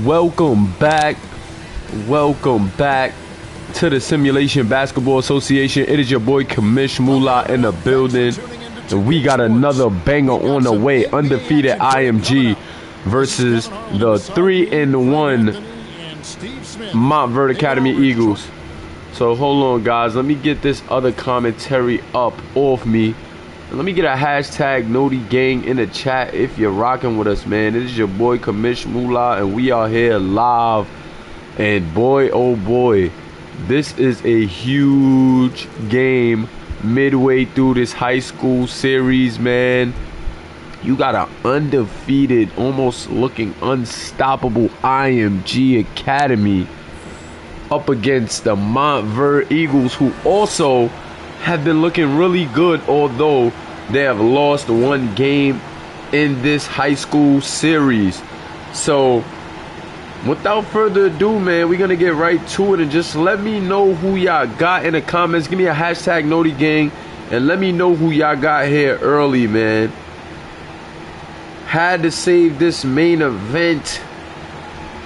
Welcome back to the Simulation Basketball Association. It is your boy Kamish Mula in the building, and we got another banger on the way. Undefeated IMG versus the 3-1 Montverde Academy Eagles. So hold on, guys, let me get this other commentary up off me. Let me get a hashtag Noti Gang in the chat if you're rocking with us, man. It is your boy Kamish Mula, and we are here live. And boy, oh boy, this is a huge game midway through this high school series, man. You got an undefeated, almost looking unstoppable IMG Academy up against the Montverde Eagles, who also have been looking really good, although they have lost one game in this high school series. So without further ado, man, we're gonna get right to it, and just let me know who y'all got in the comments. Give me a hashtag Noti Gang and let me know who y'all got here early, man. Had to save this main event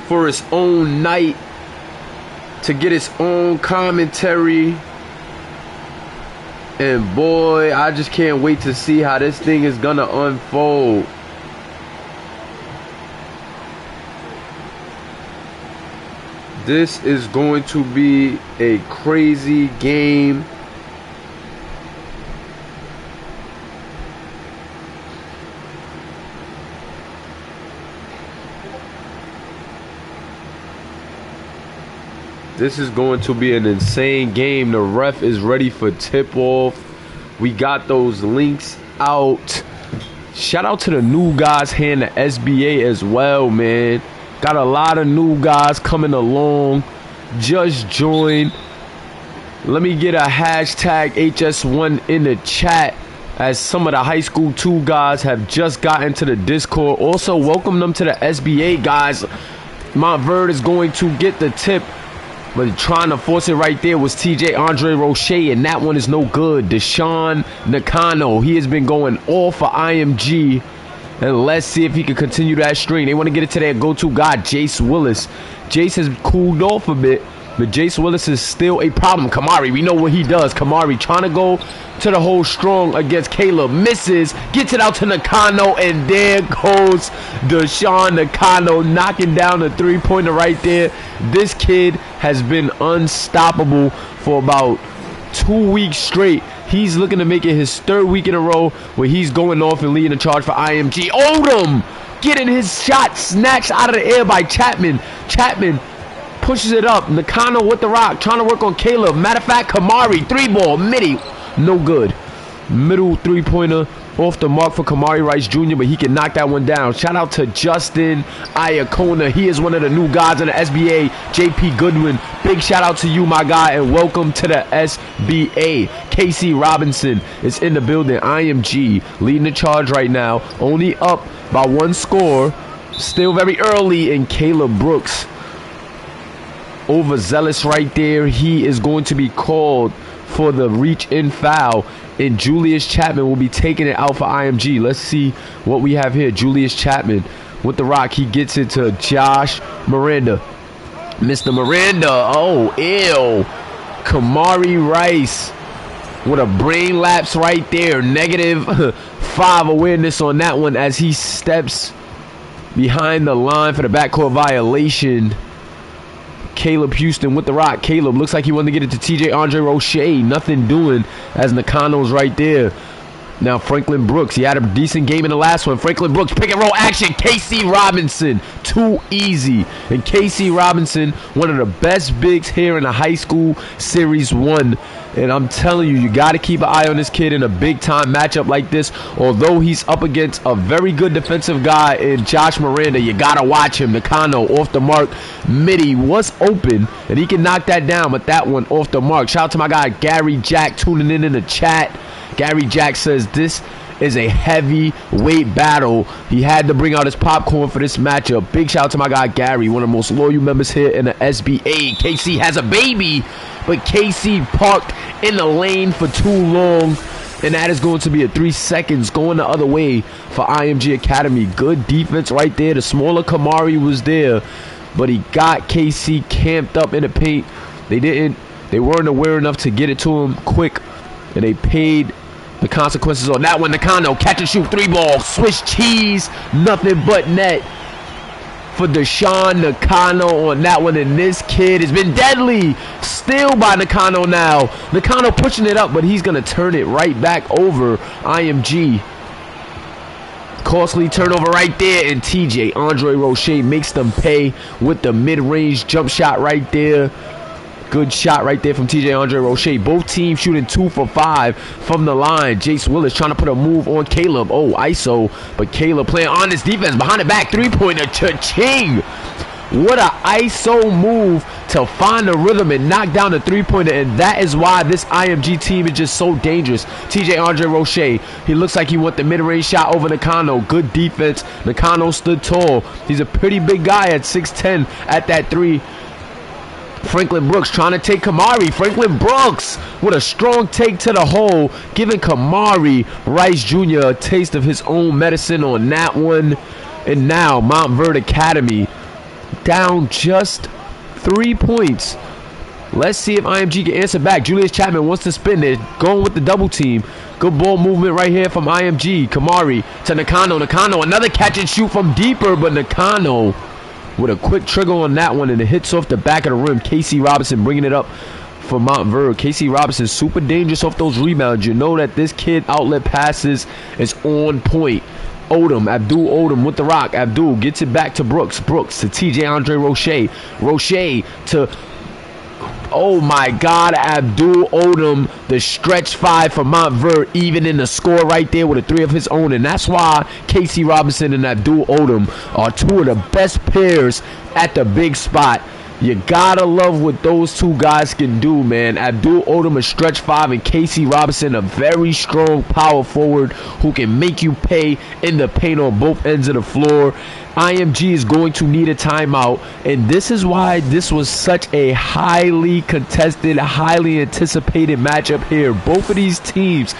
for its own night to get its own commentary. And boy, I just can't wait to see how this thing is gonna unfold. This is going to be a crazy game. This is going to be an insane game. The ref is ready for tip-off. We got those links out. Shout out to the new guys here in the SBA as well, man. Got a lot of new guys coming along. Just joined. Let me get a hashtag HS1 in the chat, as some of the high school 2 guys have just gotten to the Discord. Also, welcome them to the SBA, guys. Montverde is going to get the tip, but trying to force it right there was TJ Andre Roche, and that one is no good. Deshaun Nakano, he has been going all for IMG, and let's see if he can continue that string. They want to get it to their go-to guy, Jace Willis. Jace has cooled off a bit, but Jace Willis is still a problem. Kamari, we know what he does. Kamari trying to go to the hole strong against Caleb. Misses, gets it out to Nakano, and there goes Deshaun Nakano, knocking down the three-pointer right there. This kid has been unstoppable for about 2 weeks straight. He's looking to make it his 3rd week in a row where he's going off and leading the charge for IMG. Odom getting his shot snatched out of the air by Chapman. Chapman pushes it up. Nakano with the rock, trying to work on Caleb. Matter of fact, Kamari, 3-ball, midi, no good. Middle three-pointer off the mark for Kamari Rice Jr., but he can knock that one down. Shout out to Justin Iacona. He is one of the new guys in the SBA. JP Goodwin, big shout out to you, my guy, and welcome to the SBA. KC Robinson is in the building. IMG leading the charge right now, only up by 1 score. Still very early, and Caleb Brooks overzealous right there. He is going to be called for the reach-in foul, and Julius Chapman will be taking it out for IMG. Let's see what we have here. Julius Chapman with the rock. He gets it to Josh Miranda. Mr. Miranda. Oh, ew. Kamari Rice with a brain lapse right there. -5 awareness on that one as he steps behind the line for the backcourt violation. Caleb Houston with the rock. Caleb looks like he wanted to get it to TJ Andre Roche. Nothing doing as Nakano's right there. Now Franklin Brooks. He had a decent game in the last one. Franklin Brooks, pick and roll action. KC Robinson. Too easy. And KC Robinson, one of the best bigs here in the high school series 1. And I'm telling you, you got to keep an eye on this kid in a big-time matchup like this. Although he's up against a very good defensive guy in Josh Miranda, you got to watch him. Nakano off the mark. Midi was open, and he can knock that down, but that one off the mark. Shout out to my guy, Gary Jack, tuning in the chat. Gary Jack says this is a heavyweight battle. He had to bring out his popcorn for this matchup. Big shout out to my guy Gary, one of the most loyal members here in the SBA. KC has a baby, but KC parked in the lane for too long. And that is going to be a 3 seconds going the other way for IMG Academy. Good defense right there. The smaller Kamari was there, but he got KC camped up in the paint. They weren't aware enough to get it to him quick, and they paid the consequences on that one. Nakano, catch and shoot 3-ball, Swiss cheese, nothing but net for Deshaun Nakano on that one. And this kid has been deadly. Still by Nakano now. Nakano pushing it up, but he's going to turn it right back over IMG. Costly turnover right there, and TJ Andre Roche makes them pay with the mid-range jump shot right there. Good shot right there from TJ Andre Roche. Both teams shooting 2 for 5 from the line. Jace Willis trying to put a move on Caleb. Oh, ISO. But Caleb playing on his defense. Behind the back, three-pointer. Cha-ching. What a ISO move to find the rhythm and knock down the three-pointer. And that is why this IMG team is just so dangerous. TJ Andre Roche. He looks like he went the mid-range shot over Nakano. Good defense. Nakano stood tall. He's a pretty big guy at 6'10" at that 3. Franklin Brooks trying to take Kamari. Franklin Brooks with a strong take to the hole, giving Kamari Rice Jr. a taste of his own medicine on that one. And now Montverde Academy down just 3 points. Let's see if IMG can answer back. Julius Chapman wants to spin it, going with the double team. Good ball movement right here from IMG. Kamari to Nakano. Nakano, another catch and shoot from deeper, but Nakano with a quick trigger on that one, and it hits off the back of the rim. Casey Robinson bringing it up for Montverde. Casey Robinson super dangerous off those rebounds. You know that this kid outlet passes is on point. Abdul Odom with the rock. Abdul gets it back to Brooks. Brooks to TJ Andre Roche. Roche to, oh my God, Abdul Odom, the stretch 5 for Montverde, even in the score right there with a 3 of his own. And that's why Casey Robinson and Abdul Odom are 2 of the best pairs at the big spot. You gotta love what those 2 guys can do, man. Abdul Odom, a stretch 5, and Casey Robinson, a very strong power forward who can make you pay in the paint on both ends of the floor. IMG is going to need a timeout, and this is why this was such a highly contested, highly anticipated matchup here. Both of these teams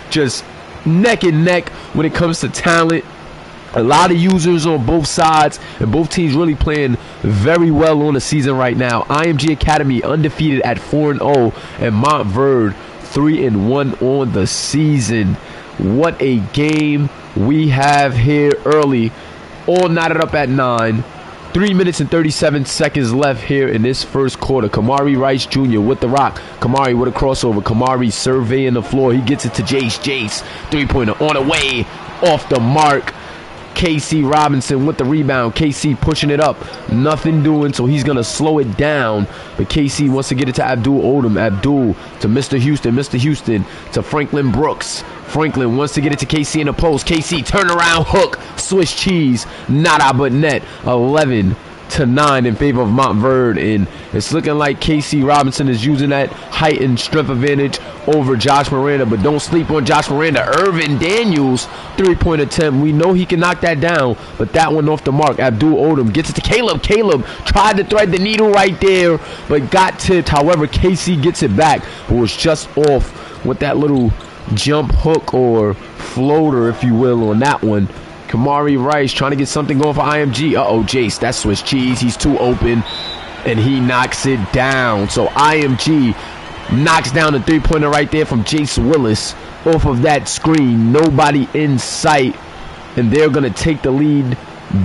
just neck and neck when it comes to talent. A lot of users on both sides, and both teams really playing very well on the season right now. IMG Academy undefeated at 4-0, and Montverde 3-1 on the season. What a game we have here early. All knotted up at 9. 3 minutes and 37 seconds left here in this first quarter. Kamari Rice Jr. with the rock. Kamari with a crossover. Kamari surveying the floor. He gets it to Jace. Jace, three-pointer on the way, off the mark. KC Robinson with the rebound. KC pushing it up. Nothing doing, so he's going to slow it down. But KC wants to get it to Abdul Odom. Abdul to Mr. Houston. Mr. Houston to Franklin Brooks. Franklin wants to get it to KC in the post. KC turnaround hook. Swiss cheese. Nada but net. 11-9 in favor of Montverde, and it's looking like KC Robinson is using that height and strength advantage over Josh Miranda. But don't sleep on Josh Miranda. Irvin Daniels, 3-point attempt. We know he can knock that down, but that one off the mark. Abdul Odom gets it to Caleb. Caleb tried to thread the needle right there, but got tipped. However, KC gets it back, but was just off with that little jump hook or floater, if you will, on that one. Kamari Rice trying to get something going for IMG. Uh-oh, Jace, that's Swiss cheese. He's too open, and he knocks it down. So IMG knocks down the three-pointer right there from Jace Willis off of that screen. Nobody in sight, and they're going to take the lead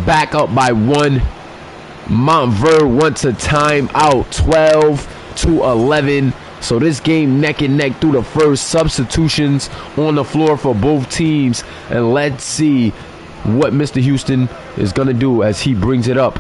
back up by 1. Montverde wants a timeout, 12-11. So this game neck and neck through the first. Substitutions on the floor for both teams, and let's see what Mr. Houston is going to do as he brings it up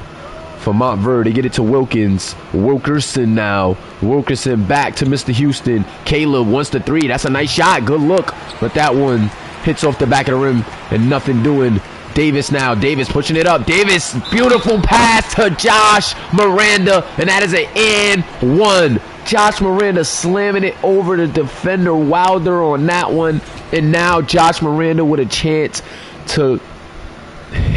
for Montverde. They get it to Wilkins. Wilkerson now. Wilkerson back to Mr. Houston. Caleb wants the 3. That's a nice shot. Good look. But that one hits off the back of the rim and nothing doing. Davis now. Davis pushing it up. Davis, beautiful pass to Josh Miranda, and that is an and 1. Josh Miranda slamming it over the defender Wilder on that one. And now Josh Miranda with a chance to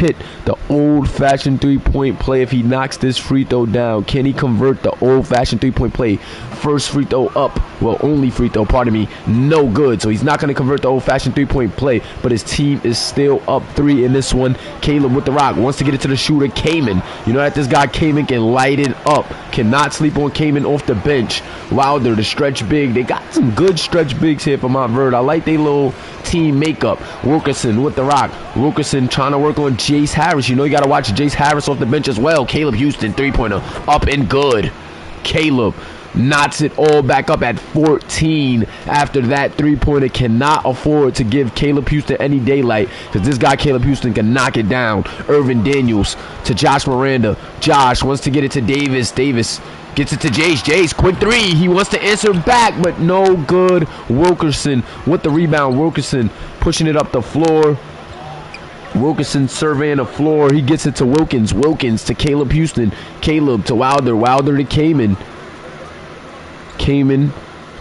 hit the old-fashioned three-point play if he knocks this free throw down? Can he convert the old-fashioned three-point play? First free throw up. Well, only free throw, pardon me. No good. So he's not going to convert the old-fashioned three-point play, but his team is still up 3 in this one. Caleb with the rock. Wants to get it to the shooter, Kamen. You know that this guy, Kamen, can light it up. Cannot sleep on Kamen off the bench. Wilder, the stretch big. They got some good stretch bigs here for Montverde. I like their little team makeup. Wilkerson with the rock. Wilkerson trying to work on Jace Harris. You know you got to watch Jace Harris off the bench as well. Caleb Houston, three-pointer, up and good. Caleb knots it all back up at 14 after that three-pointer. Cannot afford to give Caleb Houston any daylight because this guy Caleb Houston can knock it down. Irvin Daniels to Josh Miranda. Josh wants to get it to Davis. Davis gets it to Jace. Jace, quick three. He wants to answer back, but no good. Wilkerson with the rebound. Wilkerson pushing it up the floor. Wilkerson surveying the floor. He gets it to Wilkins. Wilkins to Caleb Houston. Caleb to Wilder. Wilder to Kamen. Kamen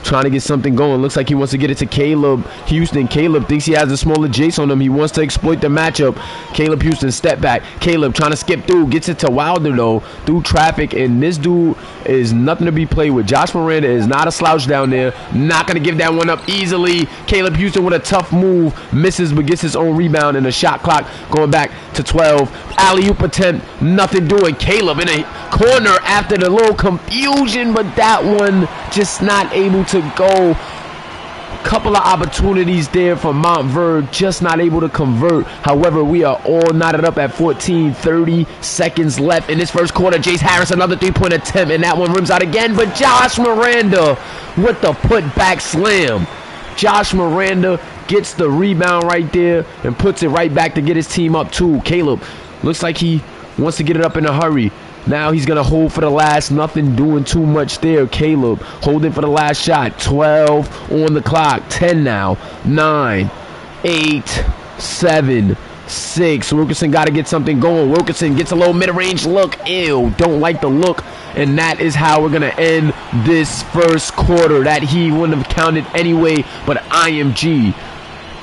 trying to get something going. Looks like he wants to get it to Caleb Houston. Caleb thinks he has a smaller Jace on him. He wants to exploit the matchup. Caleb Houston, step back. Caleb trying to skip through. Gets it to Wilder, though, through traffic. And this dude is nothing to be played with. Josh Miranda is not a slouch down there. Not going to give that one up easily. Caleb Houston with a tough move. Misses, but gets his own rebound. And the shot clock going back to 12. Alley-oop attempt. Nothing doing. Caleb in a corner after the little confusion, but that one just not able to go. Couple of opportunities there for Montverde, just not able to convert. However, we are all knotted up at 14. 30 seconds left in this first quarter. Jace Harris, another three-point attempt, and that one rims out again. But Josh Miranda with the put-back slam. Josh Miranda gets the rebound right there and puts it right back to get his team up too. Caleb looks like he wants to get it up in a hurry. Now he's going to hold for the last. Nothing doing too much there. Caleb holding for the last shot. 12 on the clock. 10 now. 9, 8, 7, 6. Wilkerson got to get something going. Wilkerson gets a little mid-range look. Ew, don't like the look. And that is how we're going to end this first quarter. That he wouldn't have counted anyway. But IMG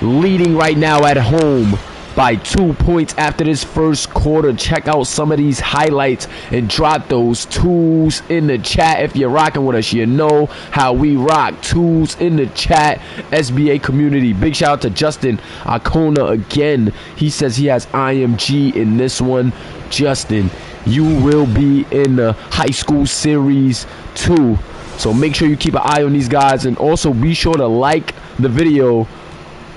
leading right now at home by 2 points after this first quarter. Check out some of these highlights and drop those twos in the chat. If you're rocking with us, you know how we rock. Twos in the chat. SBA community. Big shout out to Justin Acona again. He says he has IMG in this one. Justin, you will be in the high school series too. So make sure you keep an eye on these guys, and also be sure to like the video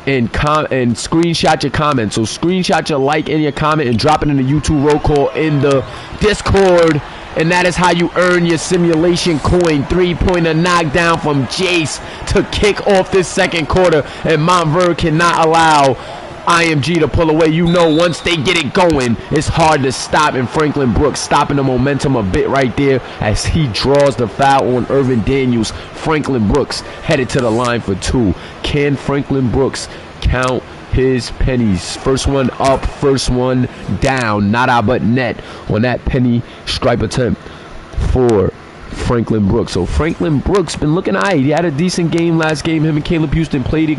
and screenshot your comment. So screenshot your like and your comment and drop it in the YouTube roll call in the Discord. And that is how you earn your simulation coin. Three-pointer knockdown from Jace to kick off this second quarter. And Montverde cannot allow IMG to pull away. You know, once they get it going, it's hard to stop. And Franklin Brooks stopping the momentum a bit right there as he draws the foul on Irvin Daniels. Franklin Brooks headed to the line for 2. Can Franklin Brooks count his pennies? First one up, first one down. Not out but net on that penny stripe attempt for Franklin Brooks. So Franklin Brooks been looking all right. He had a decent game last game. Him and Caleb Houston played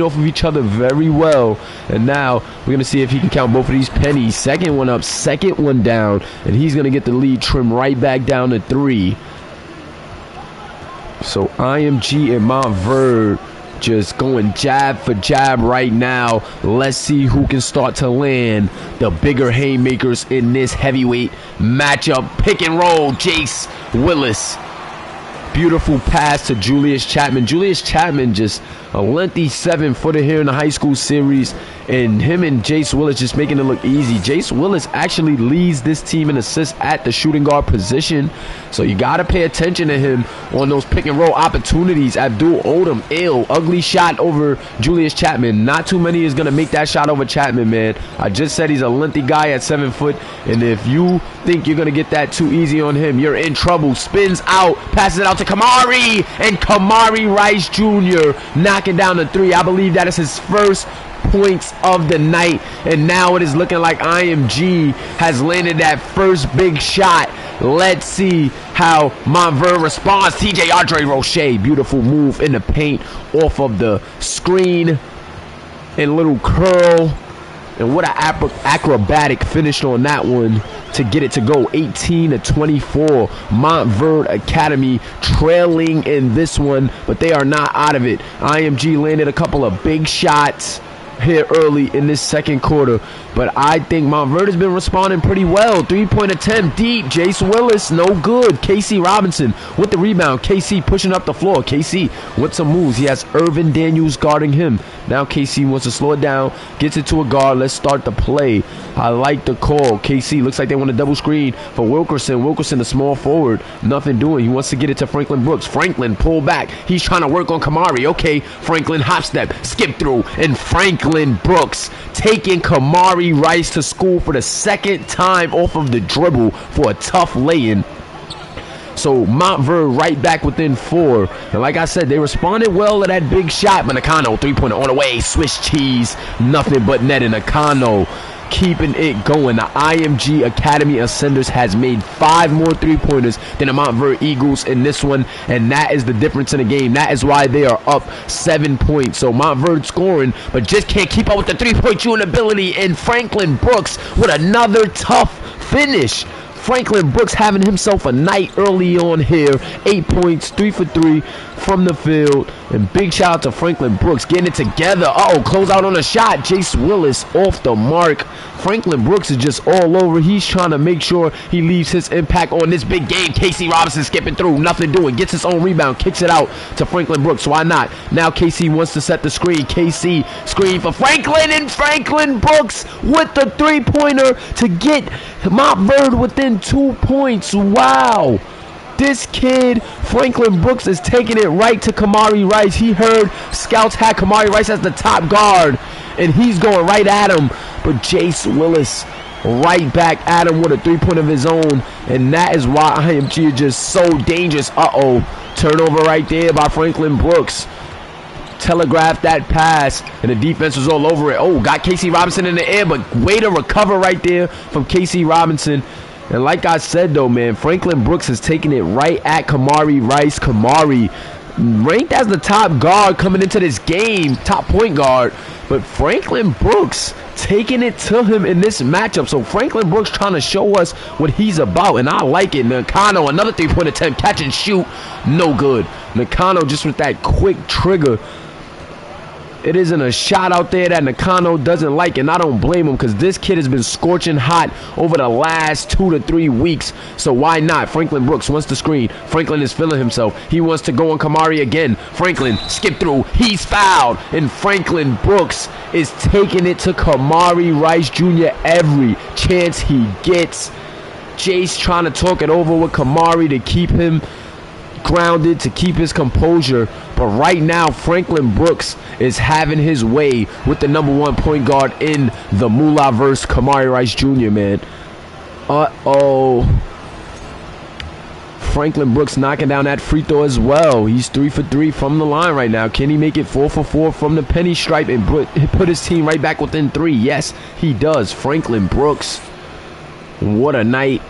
off of each other very well. And now we're going to see if he can count both of these pennies. Second one up, second one down. And he's going to get the lead trimmed right back down to 3. So IMG and Montverde just going jab for jab right now. Let's see who can start to land the bigger haymakers in this heavyweight matchup. Pick and roll, Jace Willis. Beautiful pass to Julius Chapman. Julius Chapman just a lengthy 7-footer here in the high school series. And him and Jace Willis just making it look easy. Jace Willis actually leads this team in assists at the shooting guard position. So you got to pay attention to him on those pick and roll opportunities. Abdul Odom, ugly shot over Julius Chapman. Not too many is going to make that shot over Chapman, man. I just said he's a lengthy guy at 7 foot. And if you think you're going to get that too easy on him, you're in trouble. Spins out, passes it out to Kamari. And Kamari Rice Jr. knocking down the 3. I believe that is his first points of the night, and now it is looking like IMG has landed that first big shot. Let's see how Montverde responds. TJ Andre Roche, beautiful move in the paint off of the screen and little curl And what an acrobatic finish on that one to get it to go 18-24. Montverde Academy trailing in this one, but they are not out of it. IMG landed a couple of big shots here early in this second quarter, but I think Montverde's been responding pretty well. 3-point attempt deep. Jace Willis, no good. KC Robinson with the rebound. KC pushing up the floor. KC with some moves. He has Irvin Daniels guarding him. Now KC wants to slow it down, gets it to a guard. Let's start the play. I like the call. KC looks like they want a double screen for Wilkerson. Wilkerson, the small forward, nothing doing. He wants to get it to Franklin Brooks. Franklin pull back. He's trying to work on Kamari. Okay, Franklin hop step, skip through, and Franklin Brooks taking Kamari Rice to school for the second time off of the dribble for a tough lay-in. So Montverde right back within 4. And like I said, they responded well to that big shot. But Nakano, 3-pointer on the way. Swiss cheese. Nothing but net. And Nakano keeping it going. The IMG Academy Ascenders has made 5 more 3-pointers than the Montverde Eagles in this one. And that is the difference in the game. That is why they are up 7 points. So Montverde scoring, but just can't keep up with the 3-point shooting ability. And Franklin Brooks with another tough finish. Franklin Brooks having himself a night early on here. 8 points, 3 for 3 from the field. And big shout out to Franklin Brooks getting it together. Uh-oh, close out on a shot. Jace Willis off the mark. Franklin Brooks is just all over. He's trying to make sure he leaves his impact on this big game. KC Robinson skipping through, nothing doing. Gets his own rebound, kicks it out to Franklin Brooks. Why not? Now KC wants to set the screen. KC screen for Franklin, and Franklin Brooks with the 3-pointer to get Montverde within 2 points. Wow. This kid, Franklin Brooks, is taking it right to Kamari Rice. He heard scouts had Kamari Rice as the top guard, and he's going right at him. But Jace Willis right back at him with a 3-pointer of his own, and that is why IMG is just so dangerous. Uh-oh, turnover right there by Franklin Brooks. Telegraphed that pass, and the defense was all over it. Oh, got KC Robinson in the air, but way to recover right there from KC Robinson. And like I said, though, man, Franklin Brooks is taking it right at Kamari Rice. Kamari ranked as the top guard coming into this game, top point guard. But Franklin Brooks taking it to him in this matchup. So Franklin Brooks trying to show us what he's about, and I like it. Nakano, another 3-point attempt, catch and shoot, no good. Nakano just with that quick trigger. It isn't a shot out there that Nakano doesn't like, and I don't blame him because this kid has been scorching hot over the last 2 to 3 weeks. So why not? Franklin Brooks wants the screen. Franklin is feeling himself. He wants to go on Kamari again. Franklin skip through. He's fouled, and Franklin Brooks is taking it to Kamari Rice Jr. every chance he gets. Jace trying to talk it over with Kamari to keep him grounded, to keep his composure. But right now Franklin Brooks is having his way with the #1 point guard in the Mulaverse, Kamari Rice Jr., man. Uh-oh. Franklin Brooks knocking down that free throw as well. He's 3 for 3 from the line right now. Can he make it 4 for 4 from the penny stripe and put his team right back within 3? Yes, he does. Franklin Brooks, what a night.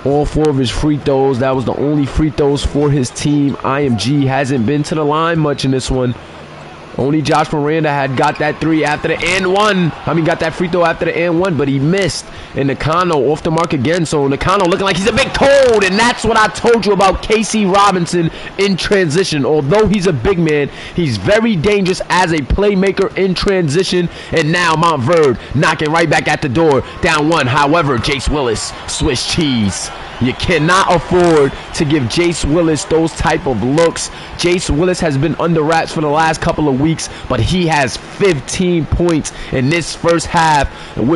All 4 of his free throws. That was the only free throws for his team. IMG hasn't been to the line much in this one. Only Josh Miranda had got that 3 after the and one. Got that free throw after the and one, but he missed. And Nakano off the mark again. So Nakano looking like he's a bit cold. And that's what I told you about KC Robinson in transition. Although he's a big man, he's very dangerous as a playmaker in transition. And now Montverde knocking right back at the door. Down 1. However, Jace Willis, Swiss cheese. You cannot afford to give Jace Willis those type of looks. Jace Willis has been under wraps for the last couple of weeks, but he has 15 points in this first half, in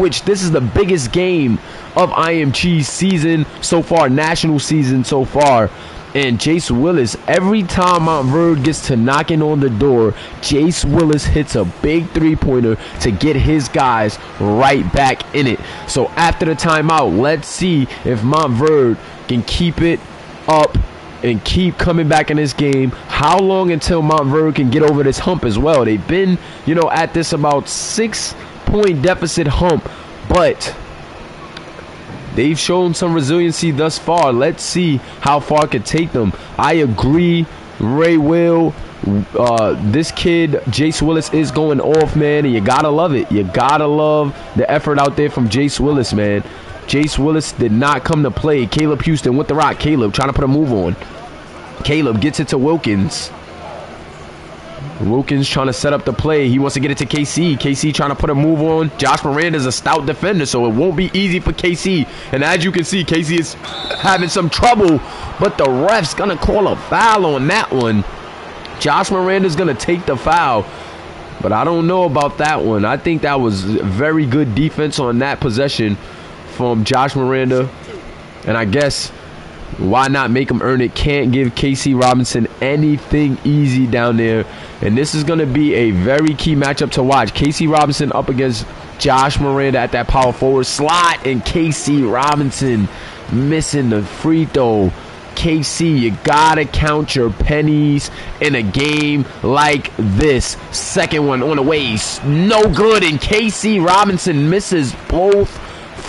which this is the biggest game of IMG's season so far, national season so far. And Jace Willis, every time Montverde gets to knocking on the door, Jace Willis hits a big 3-pointer to get his guys right back in it. So after the timeout, let's see if Montverde can keep it up and keep coming back in this game. How long until Montverde can get over this hump as well? They've been, at this about 6-point deficit hump, but they've shown some resiliency thus far. Let's see how far it could take them. I agree, Ray Will. This kid, Jace Willis, is going off, man, and you gotta love it. You gotta love the effort out there from Jace Willis, man. Jace Willis did not come to play. Caleb Houston with the rock. Caleb trying to put a move on. Caleb gets it to Wilkins. Wilkins trying to set up the play. He wants to get it to KC. KC trying to put a move on. Josh Miranda's a stout defender, so it won't be easy for KC. And as you can see, KC is having some trouble, but the ref's going to call a foul on that one. Josh Miranda's going to take the foul, but I don't know about that one. I think that was very good defense on that possession from Josh Miranda. And I guess why not make him earn it? Can't give KC Robinson anything easy down there. And this is going to be a very key matchup to watch. KC Robinson up against Josh Miranda at that power forward slot. And KC Robinson missing the free throw. KC, you gotta count your pennies in a game like this. Second one on the way, no good, and KC Robinson misses both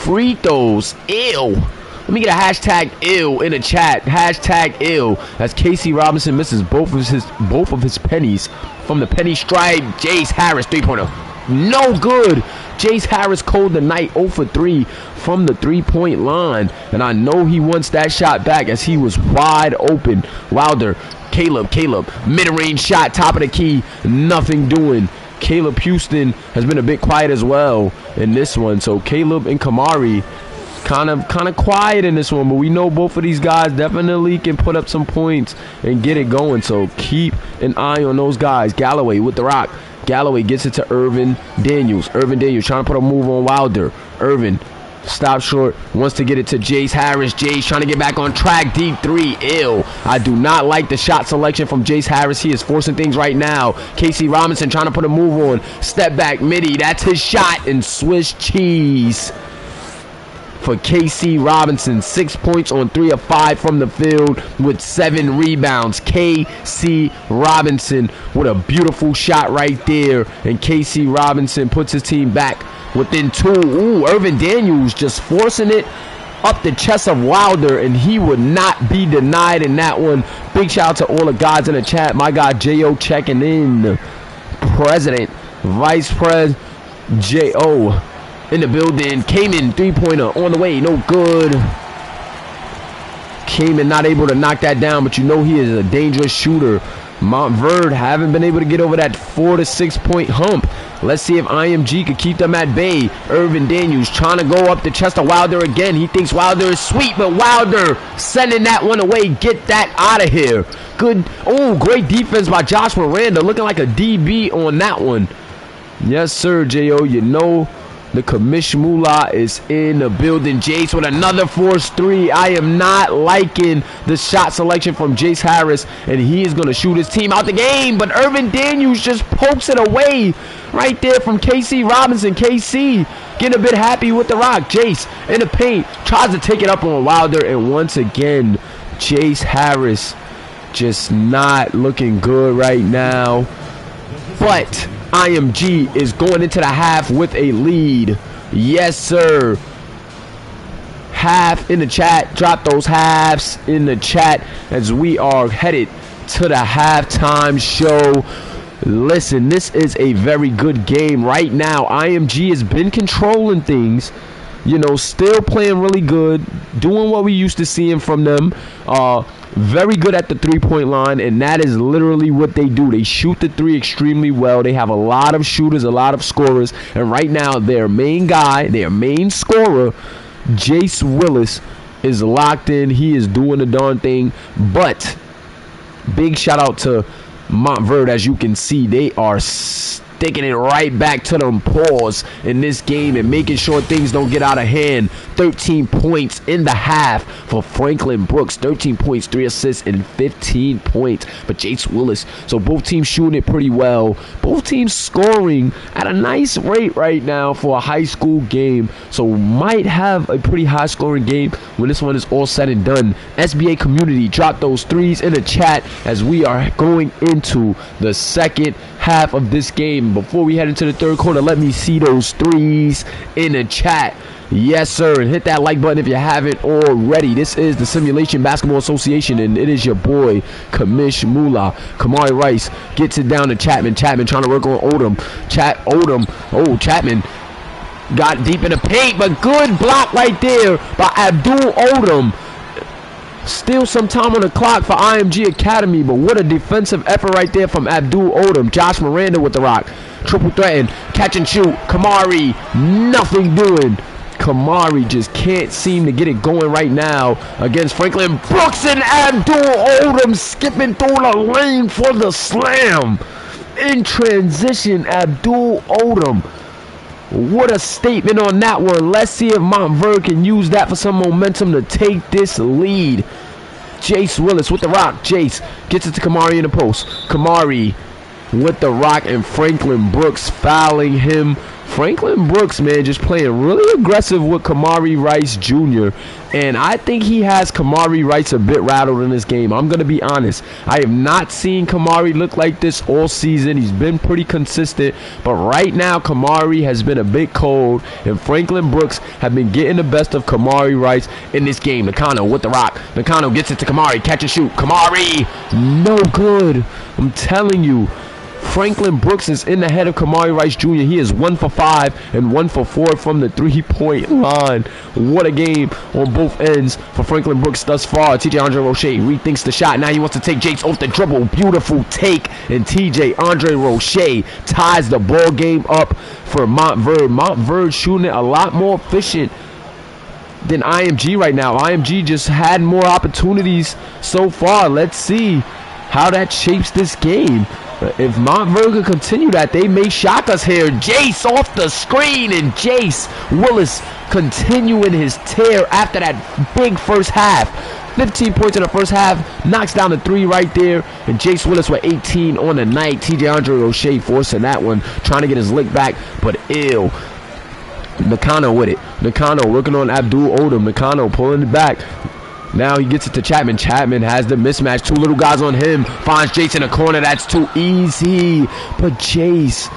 free throws. Ew. Let me get a hashtag ill in the chat. Hashtag ill. As KC Robinson misses both of his pennies from the penny stripe. Jace Harris 3-pointer. No good. Jace Harris called the night 0 for 3 from the 3-point line. And I know he wants that shot back as he was wide open. Wilder. Caleb. Mid-range shot. Top of the key. Nothing doing. Caleb Houston has been a bit quiet as well in this one. So Caleb and Kamari kind of quiet in this one, but we know both of these guys definitely can put up some points and get it going. So keep an eye on those guys. Galloway with the rock. Galloway gets it to Irvin Daniels. Irvin Daniels trying to put a move on Wilder. Irvin stops short, wants to get it to Jace Harris. Jace trying to get back on track. Deep three. Ill. I do not like the shot selection from Jace Harris. He is forcing things right now. KC Robinson trying to put a move on. Step back midi. That's his shot. And Swiss cheese for KC Robinson. 6 points on 3 of 5 from the field with 7 rebounds. KC Robinson with a beautiful shot right there. And KC Robinson puts his team back within 2. Ooh, Irvin Daniels just forcing it up the chest of Wilder, and he would not be denied in that one. Big shout out to all the guys in the chat. My guy J.O. checking in. President, Vice Pres, J.O. in the building. Cayman 3-pointer on the way, no good. Cayman not able to knock that down, but you know he is a dangerous shooter. Montverde haven't been able to get over that 4 to 6 point hump. Let's see if IMG could keep them at bay. Irvin Daniels trying to go up the chest of Wilder again. He thinks Wilder is sweet, but Wilder sending that one away. Get that out of here. Good. Oh, great defense by Josh Miranda. Looking like a DB on that one. Yes, sir, J.O. You know the commish Moolah is in the building. Jace with another forced 3. I am not liking the shot selection from Jace Harris, and he is going to shoot his team out the game. But Irvin Daniels just pokes it away right there from KC Robinson. KC getting a bit happy with the rock. Jace in the paint tries to take it up on Wilder, and once again, Jace Harris just not looking good right now. But IMG is going into the half with a lead. Yes, sir. Half in the chat. Drop those halves in the chat as we are headed to the halftime show. Listen, this is a very good game right now. IMG has been controlling things. You know, still playing really good. Doing what we used to seeing from them. Very good at the 3-point line, and that is literally what they do. They shoot the 3 extremely well. They have a lot of shooters, a lot of scorers, and right now their main guy, their main scorer, Jace Willis, is locked in. He is doing the darn thing. But big shout out to Montverde. As you can see, they are sticking it right back to them paws in this game and making sure things don't get out of hand. 13 points in the half for Franklin Brooks. 13 points, 3 assists, and 15 points for Jace Willis. So both teams shooting it pretty well. Both teams scoring at a nice rate right now for a high school game. So might have a pretty high scoring game when this one is all said and done. SBA community, drop those 3s in the chat as we are going into the second half of this game. Before we head into the third quarter, let me see those 3s in the chat. Yes, sir. And hit that like button if you haven't already. This is the Simulation Basketball Association, and it is your boy, Kamish Mula. Kamari Rice gets it down to Chapman. Chapman trying to work on Odom. Odom. Oh, Chapman got deep in the paint, but good block right there by Abdul Odom. Still some time on the clock for IMG Academy, but what a defensive effort right there from Abdul Odom. Josh Miranda with the rock. Triple threaten, catch and shoot. Kamari, nothing doing. Kamari just can't seem to get it going right now against Franklin Brooks, and Abdul Odom skipping through the lane for the slam. In transition, Abdul Odom. What a statement on that one. Let's see if Montverde can use that for some momentum to take this lead. Jace Willis with the rock. Jace gets it to Kamari in the post. Kamari with the rock, and Franklin Brooks fouling him. Franklin Brooks, man, just playing really aggressive with Kamari Rice Jr. And I think he has Kamari Rice a bit rattled in this game. I'm going to be honest. I have not seen Kamari look like this all season. He's been pretty consistent. But right now, Kamari has been a bit cold. And Franklin Brooks have been getting the best of Kamari Rice in this game. Nakano with the rock. Nakano gets it to Kamari. Catch and shoot. Kamari, no good. I'm telling you. Franklin Brooks is in the head of Kamari Rice Jr. He is 1 for 5 and 1 for 4 from the three-point line. What a game on both ends for Franklin Brooks thus far. TJ Andre Roche rethinks the shot. Now he wants to take Jace off the dribble. Beautiful take. And TJ Andre Roche ties the ball game up for Montverde. Montverde shooting it a lot more efficient than IMG right now. IMG just had more opportunities so far. Let's see how that shapes this game. If Montverde can continue that, they may shock us here. Jace off the screen, and Jace Willis continuing his tear after that big first half. 15 points in the first half, knocks down the 3 right there, and Jace Willis with 18 on the night. TJ Andre Roche forcing that one, trying to get his lick back, but ill. Nakano with it. Nakano working on Abdul Odom. Nakano pulling it back. Now he gets it to Chapman. Chapman has the mismatch. 2 little guys on him. Finds Jace in the corner. That's too easy. But Jace,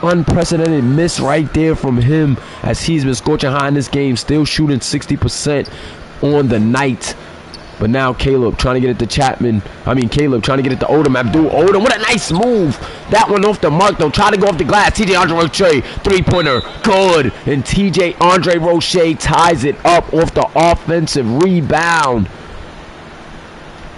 unprecedented miss right there from him as he's been scorching high in this game. Still shooting 60% on the night. But now Caleb trying to get it to Chapman. Caleb trying to get it to Odom. Abdul Odom. What a nice move. That one off the mark, though. Try to go off the glass. TJ Andre Roche. 3-pointer. Good. And TJ Andre Roche ties it up off the offensive rebound.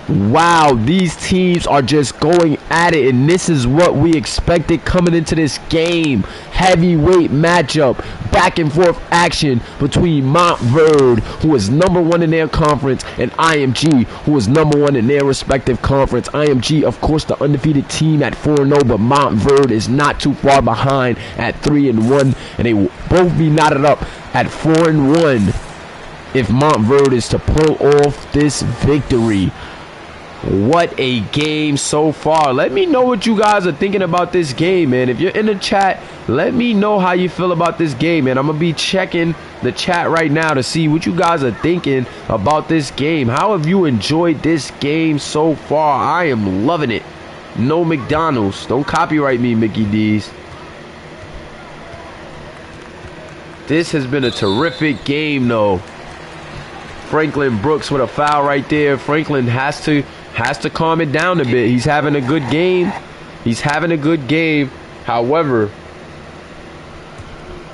Wow, these teams are just going at it, and this is what we expected coming into this game. Heavyweight matchup, back and forth action between Montverde, who is #1 in their conference, and IMG, who is #1 in their respective conference. IMG, of course, the undefeated team at 4-0, but Montverde is not too far behind at 3-1, and they will both be knotted up at 4-1 if Montverde is to pull off this victory. What a game so far. Let me know what you guys are thinking about this game, man. If you're in the chat, let me know how you feel about this game, man. I'm going to be checking the chat right now to see what you guys are thinking about this game. How have you enjoyed this game so far? I am loving it. No McDonald's. Don't copyright me, Mickey D's. This has been a terrific game, though. Franklin Brooks with a foul right there. Franklin has to calm it down a bit. He's having a good game. However,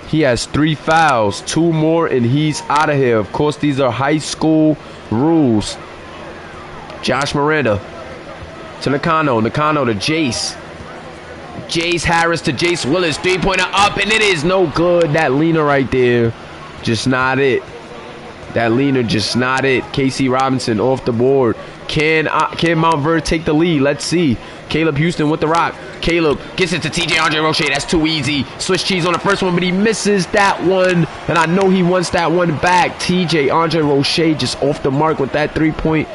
he has 3 fouls, 2 more, and he's out of here. Of course, these are high school rules. Josh Miranda to Nakano. Nakano to Jace. Jace Harris to Jace Willis. 3-pointer up, and it is no good. That leaner right there, just not it. That leaner just not it. Casey Robinson off the board. Can Montverde take the lead? Let's see. Caleb Houston with the rock. Caleb gets it to TJ Andre Roche. That's too easy. Swiss cheese on the first one, but he misses that one. And I know he wants that one back. TJ Andre Roche just off the mark with that 3-point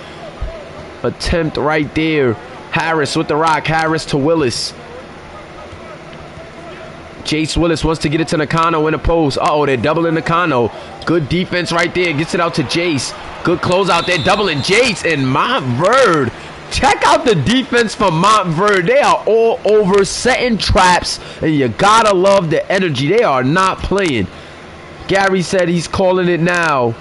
attempt right there. Harris with the rock. Harris to Willis. Jace Willis wants to get it to Nakano in the post. Uh-oh, they're doubling Nakano. Good defense right there. Gets it out to Jace. Good closeout. They're doubling Jace. And Montverde. Check out the defense from Montverde. They are all over, setting traps. And you gotta love the energy. They are not playing. Gary said he's calling it now.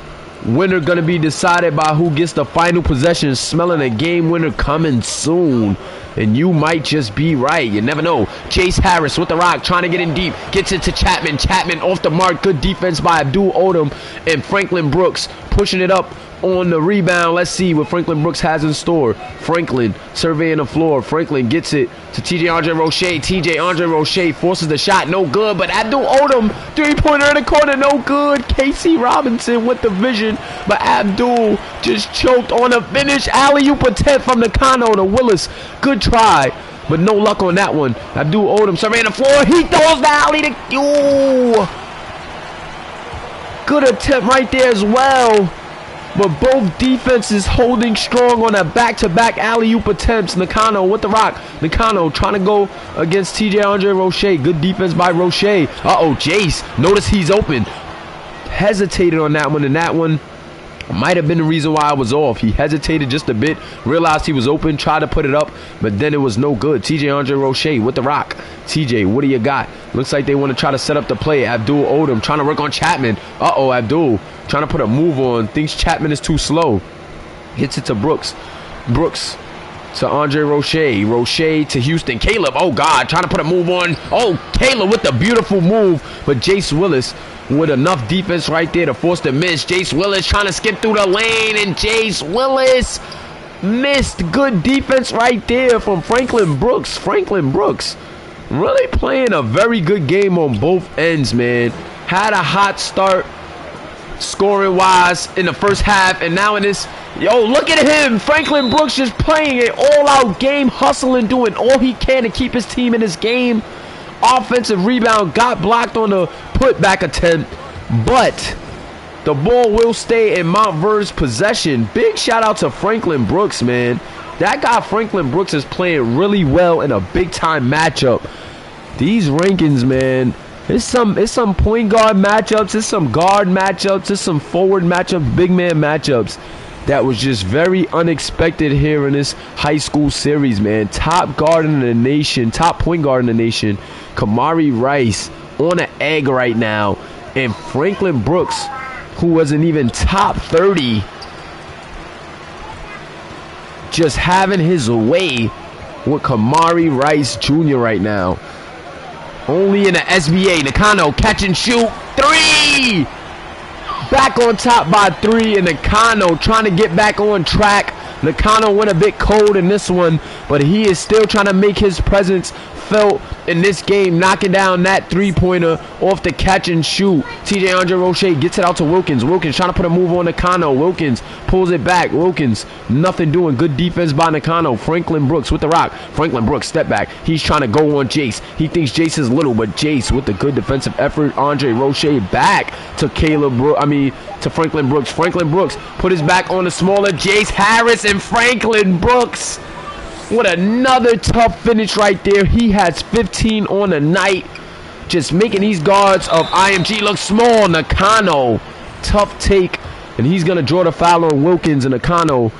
Winner gonna be decided by who gets the final possession. Smelling a game winner coming soon. And you might just be right. You never know. Chase Harris with the rock, trying to get in deep. Gets it to Chapman. Chapman off the mark. Good defense by Abdul Odom. And Franklin Brooks pushing it up on the rebound. Let's see what Franklin Brooks has in store. Franklin surveying the floor. Franklin gets it to TJ Andre Roche. TJ Andre Roche forces the shot. No good. But Abdul Odom, three-pointer in the corner. No good. Casey Robinson with the vision. But Abdul just choked on a finish. Alley-oop attempt from Nakano to Willis. Good try, but no luck on that one. Abdul Odom surveying the floor. He throws the alley to... Ooh. Good attempt right there as well. But both defenses holding strong on a back-to-back alley-oop attempts. Nakano with the rock. Nakano trying to go against TJ Andre Roche. Good defense by Roche. Uh-oh, Jace. Notice he's open. Hesitated on that one, and that one might have been the reason why I was off. He hesitated just a bit, realized he was open, tried to put it up, but then it was no good. TJ Andre Roche with the rock. TJ, what do you got? Looks like they want to try to set up the play. Abdul Odom trying to work on Chapman. Uh-oh, Abdul trying to put a move on. Thinks Chapman is too slow. Hits it to Brooks. Brooks to Andre Roche. Roche to Houston. Caleb, oh God, trying to put a move on. Oh, Caleb with the beautiful move, but Jace Willis with enough defense right there to force the miss. Jace Willis trying to skip through the lane, and Jace Willis missed. Good defense right there from Franklin Brooks. Franklin Brooks really playing a very good game on both ends, man. Had a hot start scoring wise in the first half, and now in this, yo, look at him. Franklin Brooks just playing an all-out game, hustling, doing all he can to keep his team in this game. Offensive rebound, got blocked on the putback attempt, but the ball will stay in Montverde's possession. Big shout out to Franklin Brooks, man. That guy Franklin Brooks is playing really well in a big time matchup. These rankings, man, it's some point guard matchups, it's some guard matchups, it's some forward matchups, big man matchups. That was just very unexpected here in this high school series, man. Top guard in the nation, top point guard in the nation, Kamari Rice on an egg right now. And Franklin Brooks, who wasn't even top 30, just having his way with Kamari Rice Jr. right now. Only in the SBA. Nakano catch and shoot. 3! Back on top by 3, and Nakano trying to get back on track. Nakano went a bit cold in this one, but he is still trying to make his presence felt in this game, knocking down that three-pointer off the catch and shoot. TJ Andre Roche gets it out to Wilkins. Wilkins trying to put a move on Nakano. Wilkins pulls it back. Wilkins, nothing doing. Good defense by Nakano. Franklin Brooks with the rock. Franklin Brooks, step back. He's trying to go on Jace. He thinks Jace is little, but Jace with the good defensive effort. Andre Roche back to to Franklin Brooks. Franklin Brooks put his back on the smaller Jace Harris, and Franklin Brooks, what another tough finish right there. He has 15 on the night, just making these guards of IMG look small. Nakano, tough take, and he's going to draw the foul on Wilkins. And Nakano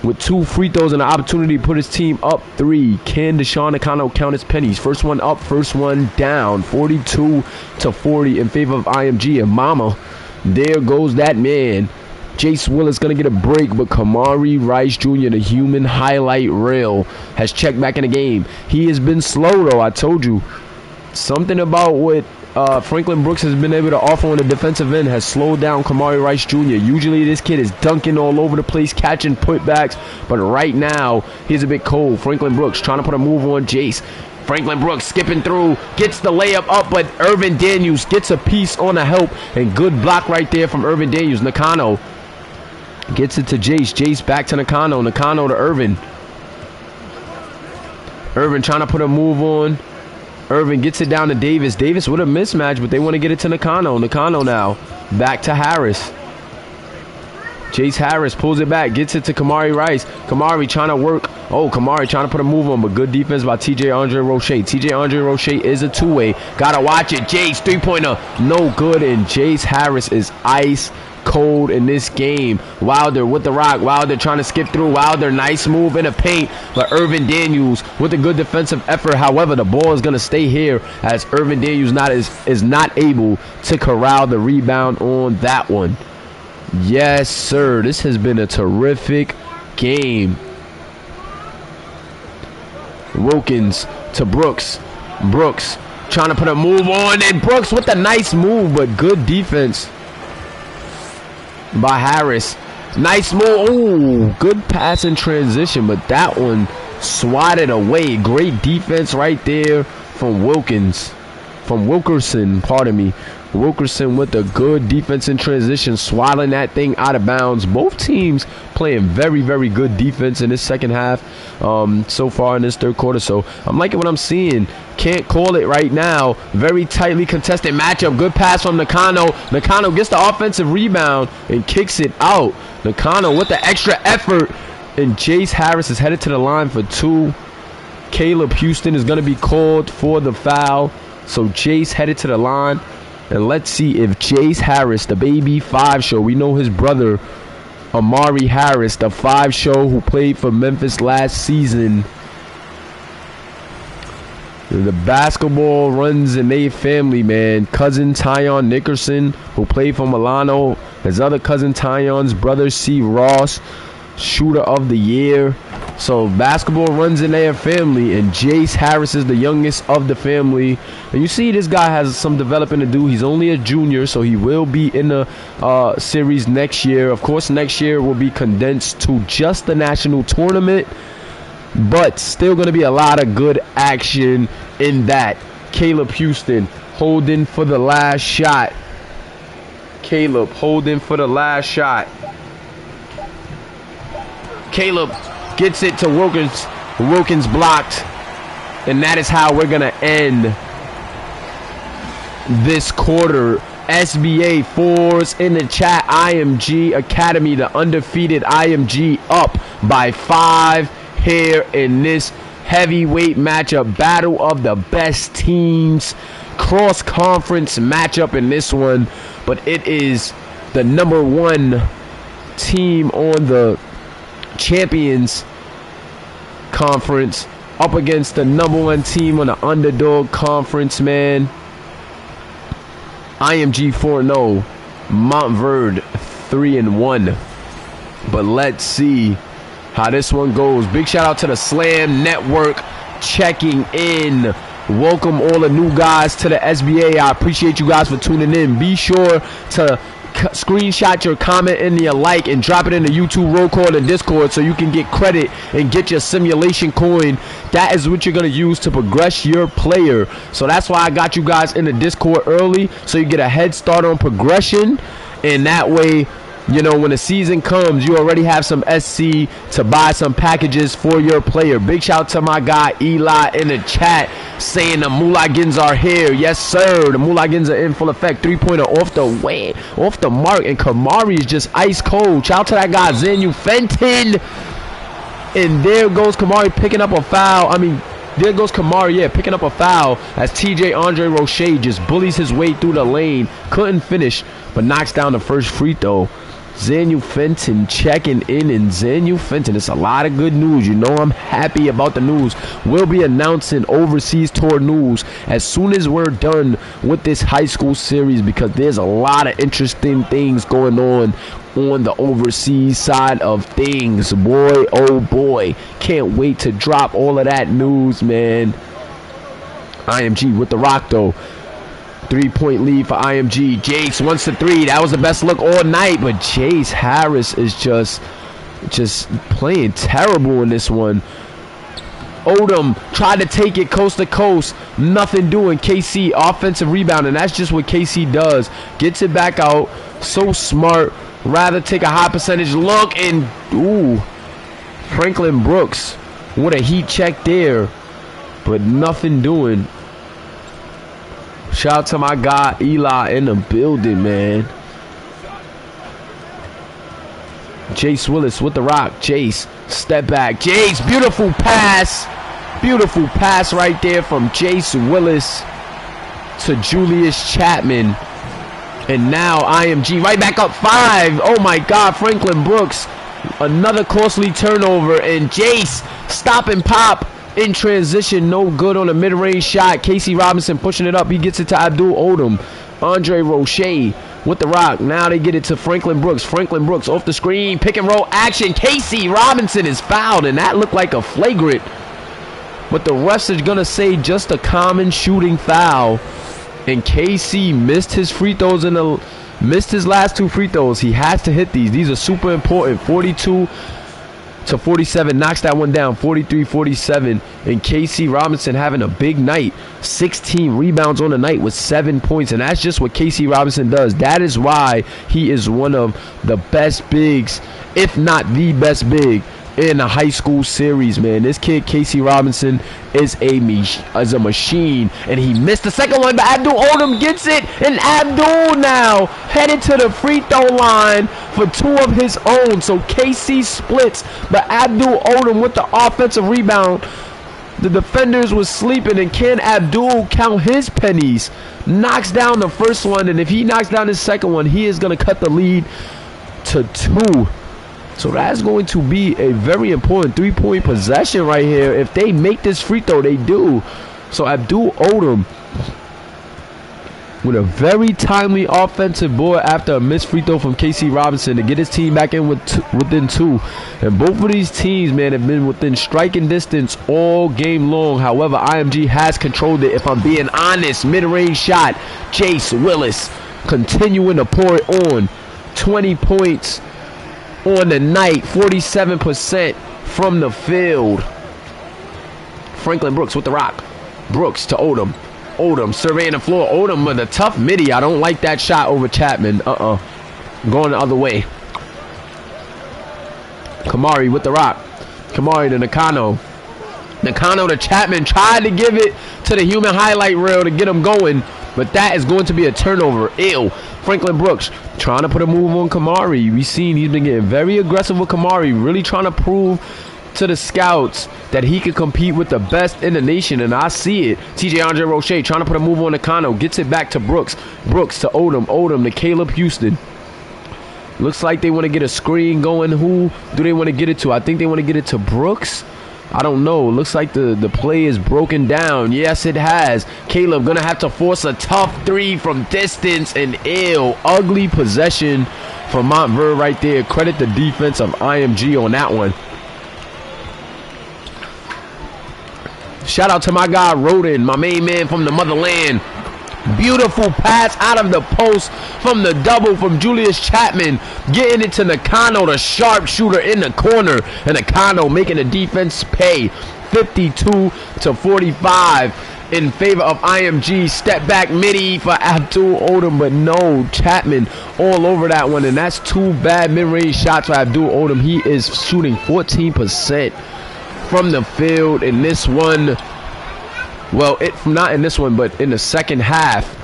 with 2 free throws and an opportunity to put his team up 3. Can Deshaun Nakano count his pennies? First one up, first one down. 42-40 in favor of IMG. And mama, there goes that man. Jace Willis going to get a break, but Kamari Rice Jr., the human highlight reel, has checked back in the game. He has been slow, though. I told you. Something about what Franklin Brooks has been able to offer on the defensive end has slowed down Kamari Rice Jr. Usually this kid is dunking all over the place, catching putbacks, but right now he's a bit cold. Franklin Brooks trying to put a move on Jace. Franklin Brooks skipping through, gets the layup up, but Irvin Daniels gets a piece on the help, and good block right there from Irvin Daniels. Nakano gets it to Jace. Jace back to Nakano. Nakano to Irvin. Irvin trying to put a move on. Irvin gets it down to Davis. Davis with a mismatch, but they want to get it to Nakano. Nakano now back to Harris. Jace Harris pulls it back, gets it to Kamari Rice. Kamari trying to work. Oh, Kamari trying to put a move on, but good defense by TJ Andre Roche. TJ Andre Roche is a two-way. Gotta watch it. Jace, three-pointer, no good, and Jace Harris is ice cold in this game. Wilder with the rock. Wilder trying to skip through. Wilder, nice move in the paint. But Irvin Daniels with a good defensive effort. However, the ball is going to stay here as Irvin Daniels is not able to corral the rebound on that one. Yes, sir. This has been a terrific game. Wilkins to Brooks. Brooks trying to put a move on, and Brooks with a nice move, but good defense by Harris. Nice move. Ooh, good pass in transition, but that one swatted away. Great defense right there from Wilkerson, pardon me. Wilkerson with a good defense in transition, swaddling that thing out of bounds. Both teams playing very, very good defense in this second half so far in this third quarter. So I'm liking what I'm seeing. Can't call it right now. Very tightly contested matchup. Good pass from Nakano. Nakano gets the offensive rebound and kicks it out. Nakano with the extra effort. And Jace Harris is headed to the line for 2. Caleb Houston is going to be called for the foul. So Jace headed to the line. And let's see if Jace Harris, the baby 5 show, we know his brother, Amari Harris, the 5 show who played for Memphis last season. The basketball runs in their family, man. Cousin Tyon Nickerson, who played for Milano. His other cousin Tyon's brother, C. Ross, shooter of the year. So basketball runs in their family, and Jace Harris is the youngest of the family. And you see this guy has some developing to do. He's only a junior, so he will be in the series next year. Of course, next year will be condensed to just the national tournament, but still going to be a lot of good action in that. Caleb Houston holding for the last shot. Caleb holding for the last shot. Caleb gets it to Wilkins. Wilkins blocked. And that is how we're going to end this quarter. SBA 4s in the chat. IMG Academy, the undefeated IMG, up by 5 here in this heavyweight matchup. Battle of the best teams. Cross-conference matchup in this one. But it is the number 1 team on the Champions Conference up against the number 1 team on the Underdog Conference, man. IMG 4-0, Montverde 3-1. But let's see how this one goes. Big shout out to the Slam Network checking in. Welcome all the new guys to the SBA. I appreciate you guys for tuning in. Be sure to screenshot your comment and your like and drop it in the YouTube roll call and Discord so you can get credit and get your simulation coin. That is what you're going to use to progress your player. So that's why I got you guys in the Discord early, so you get a head start on progression, and that way, you know, when the season comes, you already have some SC to buy some packages for your player. Big shout out to my guy Eli in the chat saying the Mulagins are here. Yes, sir. The Mulagins are in full effect. 3-pointer off the mark. And Kamari is just ice cold. Shout out to that guy, Zanu Fenton. And there goes Kamari picking up a foul. There goes Kamari, yeah, picking up a foul as TJ Andre Roche just bullies his way through the lane. Couldn't finish, but knocks down the first free throw. Zanu Fenton checking in, and Zanu Fenton, it's a lot of good news. You know I'm happy about the news. We'll be announcing overseas tour news as soon as we're done with this high school series, because there's a lot of interesting things going on the overseas side of things. Boy, oh boy, can't wait to drop all of that news, man. IMG with the rock though. 3-point lead for IMG. Jace wants the 3. That was the best look all night, but Jace Harris is just playing terrible in this one. Odom tried to take it coast to coast. Nothing doing. KC offensive rebound, and that's just what KC does. Gets it back out. So smart. Rather take a high percentage look, and ooh, Franklin Brooks. What a heat check there, but nothing doing. Shout out to my guy Eli in the building, man. Jace Willis with the rock. Jace, step back. Jace, beautiful pass. Beautiful pass right there from Jace Willis to Julius Chapman. And now IMG right back up 5. Oh my God, Franklin Brooks. Another costly turnover. And Jace, stop and pop in transition. No good on a mid-range shot. Casey Robinson pushing it up. He gets it to Abdul Odom. Andre Roche with the rock. Now they get it to Franklin Brooks. Franklin Brooks off the screen. Pick and roll action. Casey Robinson is fouled, and that looked like a flagrant. But the refs are going to say just a common shooting foul. And KC missed his free throws missed his last 2 free throws. He has to hit these. These are super important. 42 to 47 knocks that one down. 43-47. And KC Robinson having a big night. 16 rebounds on the night with 7 points. And that's just what KC Robinson does. That is why he is one of the best bigs, if not the best big, in the high school series, man. This kid, Casey Robinson, is a machine. And he missed the second one, but Abdul Odom gets it. And Abdul now headed to the free throw line for 2 of his own. So KC splits, but Abdul Odom with the offensive rebound. The defenders was sleeping, and can Abdul count his pennies? Knocks down the first one, and if he knocks down his second one, he is going to cut the lead to 2. So that's going to be a very important 3-point possession right here. If they make this free throw, they do. So Abdul Odom with a very timely offensive board after a missed free throw from KC Robinson to get his team back in within 2. And both of these teams, man, have been within striking distance all game long. However, IMG has controlled it, if I'm being honest. Mid-range shot. Jace Willis continuing to pour it on. 20 points on the night, 47% from the field. Franklin Brooks with the rock. Brooks to Odom. Odom surveying the floor. Odom with a tough midi. I don't like that shot over Chapman. Going the other way. Kamari with the rock. Kamari to Nakano. Nakano to Chapman. Tried to give it to the human highlight reel to get him going, but that is going to be a turnover. Ew. Franklin Brooks trying to put a move on Kamari. We've seen he's been getting very aggressive with Kamari, really trying to prove to the scouts that he can compete with the best in the nation, and I see it. TJ Andre Roche trying to put a move on Nakano, gets it back to Brooks. Brooks to Odom. Odom to Caleb Houston. Looks like they want to get a screen going. Who do they want to get it to? I think they want to get it to Brooks. I don't know. Looks like the play is broken down. Yes, it has. Caleb gonna have to force a tough 3 from distance, and ugly possession for Montverde right there. Credit the defense of IMG on that one. Shout out to my guy Roden, my main man from the motherland. Beautiful pass out of the post from the double from Julius Chapman. Getting it to Nakano, the sharpshooter in the corner. And Nakano making the defense pay. 52 to 45 in favor of IMG. Step back midi for Abdul Odom, but no, Chapman all over that one. And that's 2 bad mid-range shots for Abdul Odom. He is shooting 14% from the field in this one. Well, not in this one, but in the second half.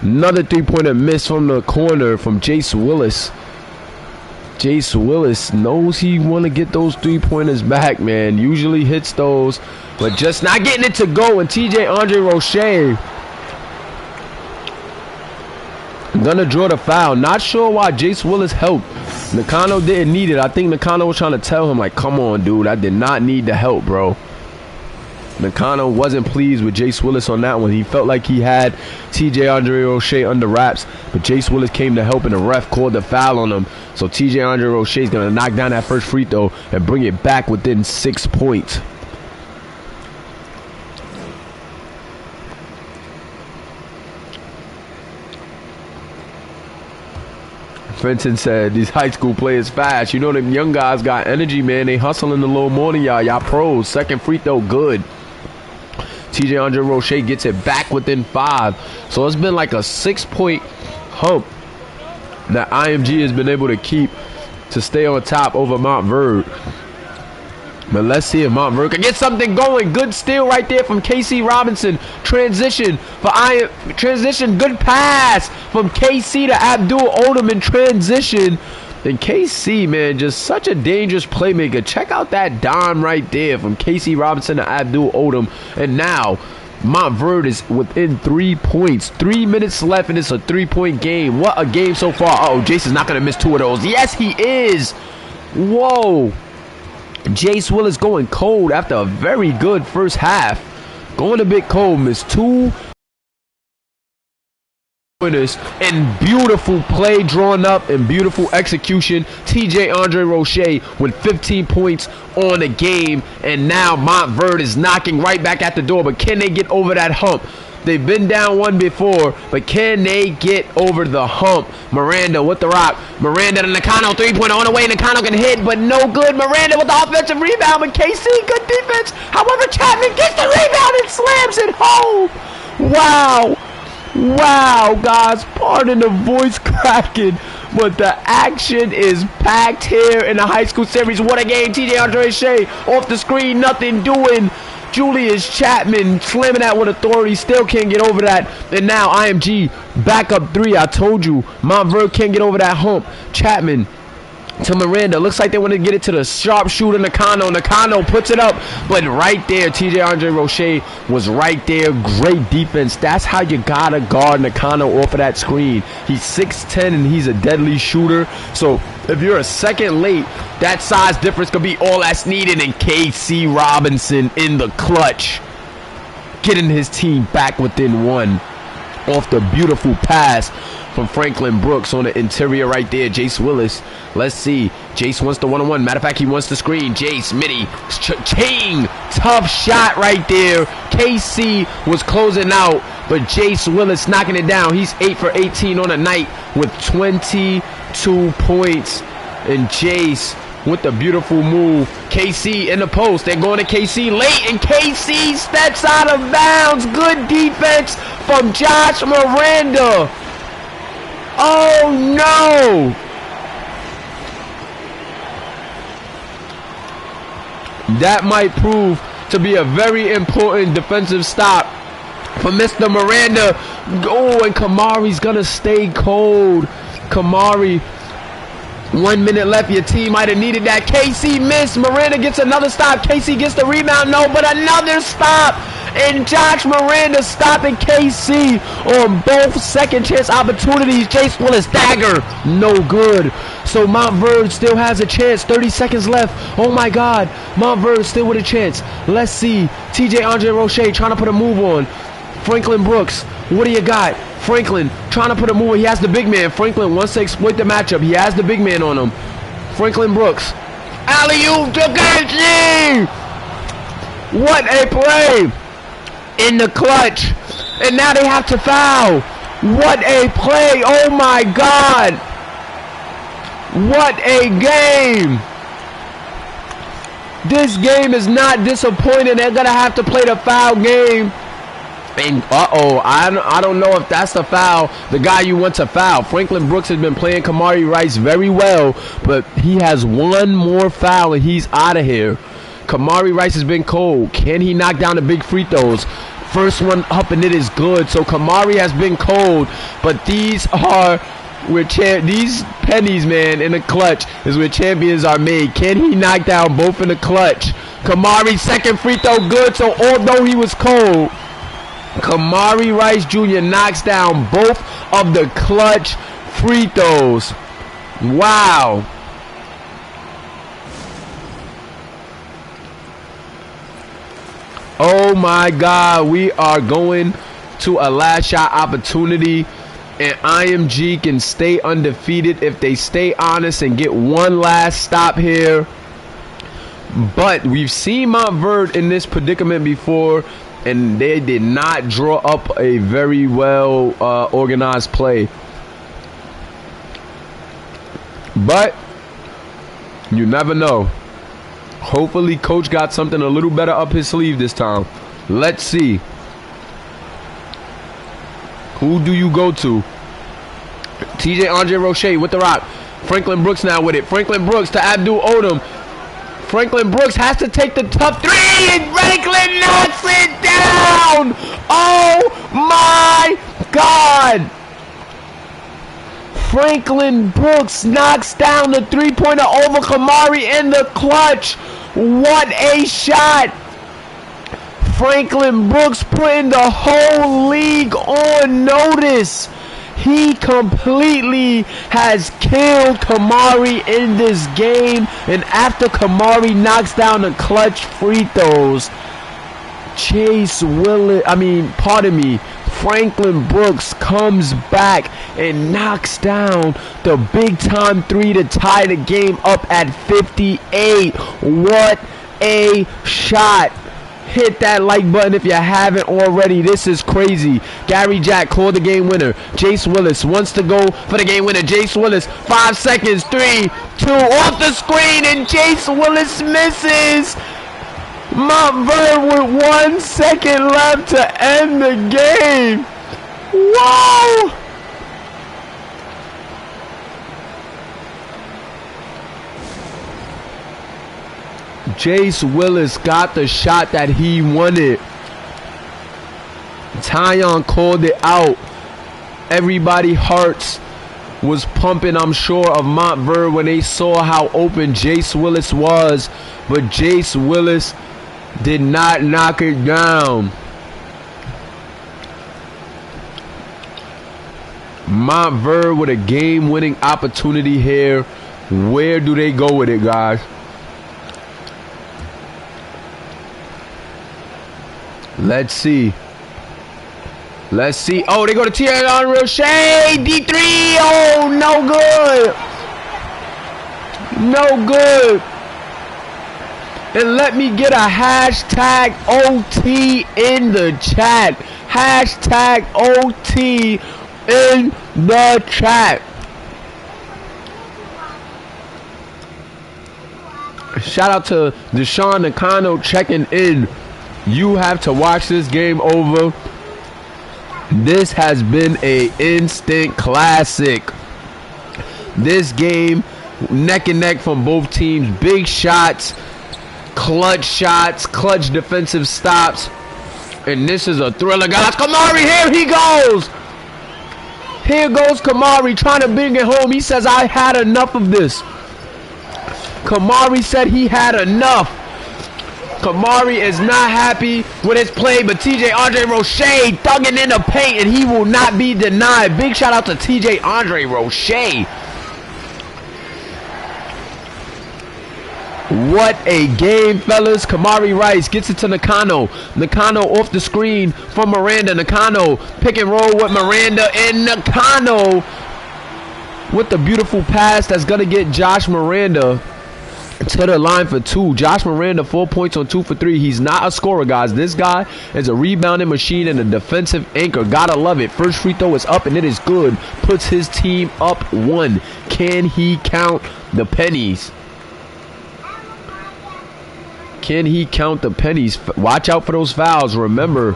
Another 3-pointer miss from the corner from Jace Willis. Jace Willis knows he want to get those 3-pointers back, man. Usually hits those, but just not getting it to go. And TJ Andre Roche gonna draw the foul. Not sure why Jace Willis helped. Nakano didn't need it. I think Nakano was trying to tell him, like, come on, dude. I did not need the help, bro. Nakano wasn't pleased with Jace Willis on that one. He felt like he had TJ Andre Roche under wraps, but Jace Willis came to help, and the ref called the foul on him. So TJ Andre Roche is going to knock down that first free throw and bring it back within 6 points. Fenton said, these high school players fast. You know them young guys got energy, man. They hustling a little more than y'all. Y'all pros. Second free throw, good. TJ Andre Roche gets it back within 5. So it's been like a 6-point hump that IMG has been able to keep to stay on top over Montverde. But let's see if Montverde can get something going. Good steal right there from KC Robinson. Transition for transition. Good pass from KC to Abdul Odom in transition. And KC, man, just such a dangerous playmaker. Check out that dime right there from KC Robinson to Abdul Odom. And now Montverde is within 3 points. 3 minutes left, and it's a 3-point game. What a game so far. Uh-oh, Jace is not going to miss 2 of those. Yes, he is. Whoa. Jace Willis going cold after a very good first half. Going a bit cold. Missed 2 pointers and beautiful play drawn up and beautiful execution. TJ Andre Roche with 15 points on the game, and now Montverde is knocking right back at the door. But can they get over that hump? They've been down 1 before, but can they get over the hump? Miranda with the rock. Miranda to Nakano, 3-pointer on the way. Nakano can hit, but no good. Miranda with the offensive rebound, but KC, good defense. However, Chapman gets the rebound and slams it home. Wow. Wow, guys, pardon the voice cracking, but the action is packed here in the high school series. What a game. TJ Andre Shea off the screen, nothing doing. Julius Chapman slamming that with authority, still can't get over that. And now IMG back up 3. I told you, Montverde can't get over that hump. Chapman to Miranda. Looks like they want to get it to the sharpshooter Nakano. Nakano puts it up, but right there, TJ Andre Roche was right there. Great defense. That's how you gotta guard Nakano off of that screen. He's 6'10" and he's a deadly shooter. So if you're a second late, that size difference could be all that's needed. And KC Robinson in the clutch, getting his team back within 1 off the beautiful pass from Franklin Brooks on the interior right there. Jace Willis. Let's see. Jace wants the one-on-one. Matter of fact, he wants the screen. Jace, midi, King. Tough shot right there. KC was closing out, but Jace Willis knocking it down. He's 8 for 18 on the night with 22 points. And Jace with the beautiful move. KC in the post. They're going to KC late, and KC steps out of bounds. Good defense from Josh Miranda. Oh no! That might prove to be a very important defensive stop for Mr. Miranda. Oh, and Kamari's gonna stay cold. Kamari, 1 minute left. Your team might have needed that. KC missed. Miranda gets another stop. KC gets the rebound. No, but another stop. And Josh Miranda stopping KC on both second chance opportunities. Jace Willis dagger. No good. So Montverde still has a chance. 30 seconds left. Oh my God. Montverde still with a chance. Let's see. TJ Andre Roche trying to put a move on. Franklin Brooks. What do you got? Franklin trying to put a move on. He has the big man. Franklin wants to exploit the matchup. He has the big man on him. Franklin Brooks. Alley-oop to KC. What a play. In the clutch, and now they have to foul. What a play. Oh my God, what a game. This game is not disappointing. They're gonna have to play the foul game, and I don't know if that's the foul, the guy you want to foul. Franklin Brooks has been playing Kamari Rice very well, but he has 1 more foul and he's out of here. Kamari Rice has been cold. Can he knock down the big free throws? First one up and it is good. So Kamari has been cold, but these are where these pennies, man, in the clutch is where champions are made. Can he knock down both in the clutch? Kamari second free throw good. So although he was cold, Kamari Rice Jr. knocks down both of the clutch free throws. Wow. Oh my God, we are going to a last shot opportunity, and IMG can stay undefeated if they stay honest and get one last stop here. But we've seen Montverde in this predicament before, and they did not draw up a very well organized play. But you never know. Hopefully coach got something a little better up his sleeve this time. Let's see. Who do you go to? TJ Andre Roche with the rock. Franklin Brooks now with it. Franklin Brooks to Abdul Odom. Franklin Brooks has to take the tough 3, and Franklin knocks it down. Oh my God. Franklin Brooks knocks down the 3-pointer over Kamari in the clutch. What a shot. Franklin Brooks putting the whole league on notice. He completely has killed Kamari in this game. And after Kamari knocks down the clutch free throws, Franklin Brooks comes back and knocks down the big time three to tie the game up at 58. What a shot. Hit that like button if you haven't already. This is crazy. Gary Jack called the game winner. Jace Willis wants to go for the game winner. Jace Willis, 5 seconds, 3, 2, off the screen, and Jace Willis misses. Montverde with 1 second left to end the game. Whoa! Jace Willis got the shot that he wanted. Tyon called it out. Everybody hearts was pumping, I'm sure, of Montverde when they saw how open Jace Willis was. But Jace Willis did not knock it down. Montverde with a game-winning opportunity here. Where do they go with it, guys? Let's see. Let's see. Oh, they go to Tyon Roche. D3. Oh, no good. No good. And let me get a hashtag OT in the chat. Hashtag OT in the chat. Shout out to Deshaun Nakano checking in. You have to watch this game over. This has been an instant classic. This game, neck and neck from both teams. Big shots, clutch defensive stops. And this is a thriller, guys. Kamari, here he goes. Here goes Kamari trying to bring it home. He says, I had enough of this. Kamari said he had enough. Kamari is not happy with his play, but Andre Roche thugging in the paint, and he will not be denied. Big shout out to Andre Roche. What a game, fellas. Kamari Rice gets it to Nakano. Nakano off the screen from Miranda. Nakano pick and roll with Miranda, and Nakano with the beautiful pass that's going to get Josh Miranda to the line for 2. Josh Miranda, 4 points on 2 for 3. He's not a scorer, guys. This guy is a rebounding machine and a defensive anchor. Gotta love it. First free throw is up, and it is good. Puts his team up 1. Can he count the pennies? Can he count the pennies? Watch out for those fouls. Remember,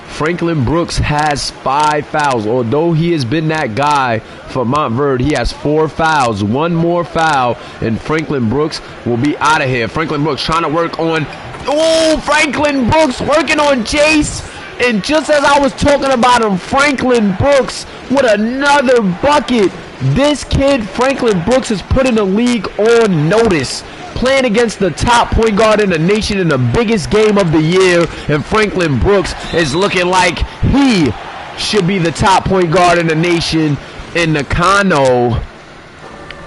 Franklin Brooks has 5 fouls. Although he has been that guy for Montverde, he has 4 fouls. 1 more foul, and Franklin Brooks will be out of here. Franklin Brooks trying to work on... Oh, Franklin Brooks working on Jace. And just as I was talking about him, Franklin Brooks with another bucket. This kid, Franklin Brooks, is putting the league on notice. Playing against the top point guard in the nation in the biggest game of the year, and Franklin Brooks is looking like he should be the top point guard in the nation. And Nakano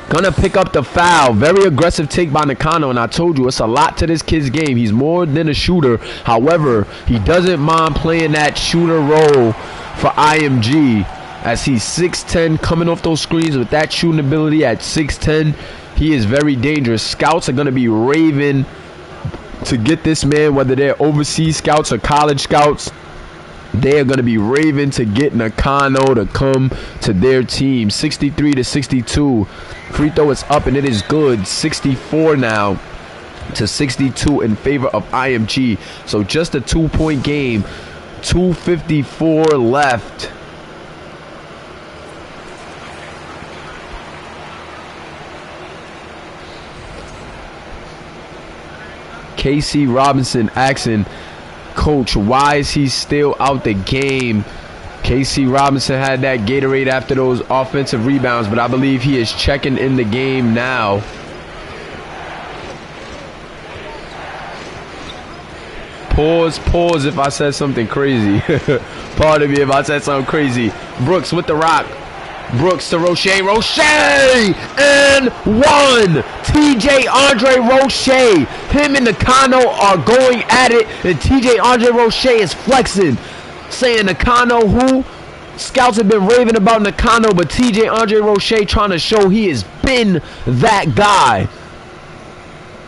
gonna pick up the foul. Very aggressive take by Nakano, and I told you it's a lot to this kid's game. He's more than a shooter. However, he doesn't mind playing that shooter role for IMG, as he's 6'10", coming off those screens with that shooting ability at 6'10". He is very dangerous. Scouts are going to be raving to get this man, whether they're overseas scouts or college scouts. They are going to be raving to get Nakano to come to their team. 63-62. Free throw is up, and it is good. 64 now to 62 in favor of IMG. So just a 2-point game. 2:54 left. KC Robinson asking coach, why is he still out the game? KC Robinson had that Gatorade after those offensive rebounds, but I believe he is checking in the game now. Pause if I said something crazy. Pardon me if I said something crazy. Brooks with the rock. Brooks to Roche. And one. TJ Andre Roche. Him and Nakano are going at it. And TJ Andre Roche is flexing. Saying Nakano who? Scouts have been raving about Nakano, but TJ Andre Roche trying to show he has been that guy.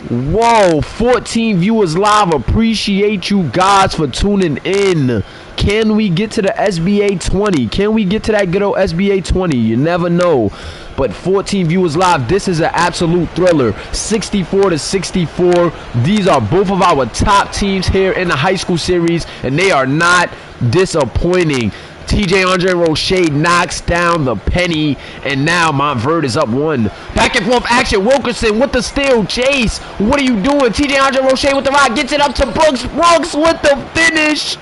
Whoa, 14 viewers live. Appreciate you guys for tuning in. Can we get to the SBA 20? Can we get to that good old SBA 20? You never know. But 14 viewers live. This is an absolute thriller. 64-64. These are both of our top teams here in the high school series, and they are not disappointing. TJ Andre Roche knocks down the penny, and now Montverde is up one. Back and forth action. Wilkerson with the steal. Chase, what are you doing? TJ Andre Roche with the rock. Gets it up to Brooks. Brooks with the finish.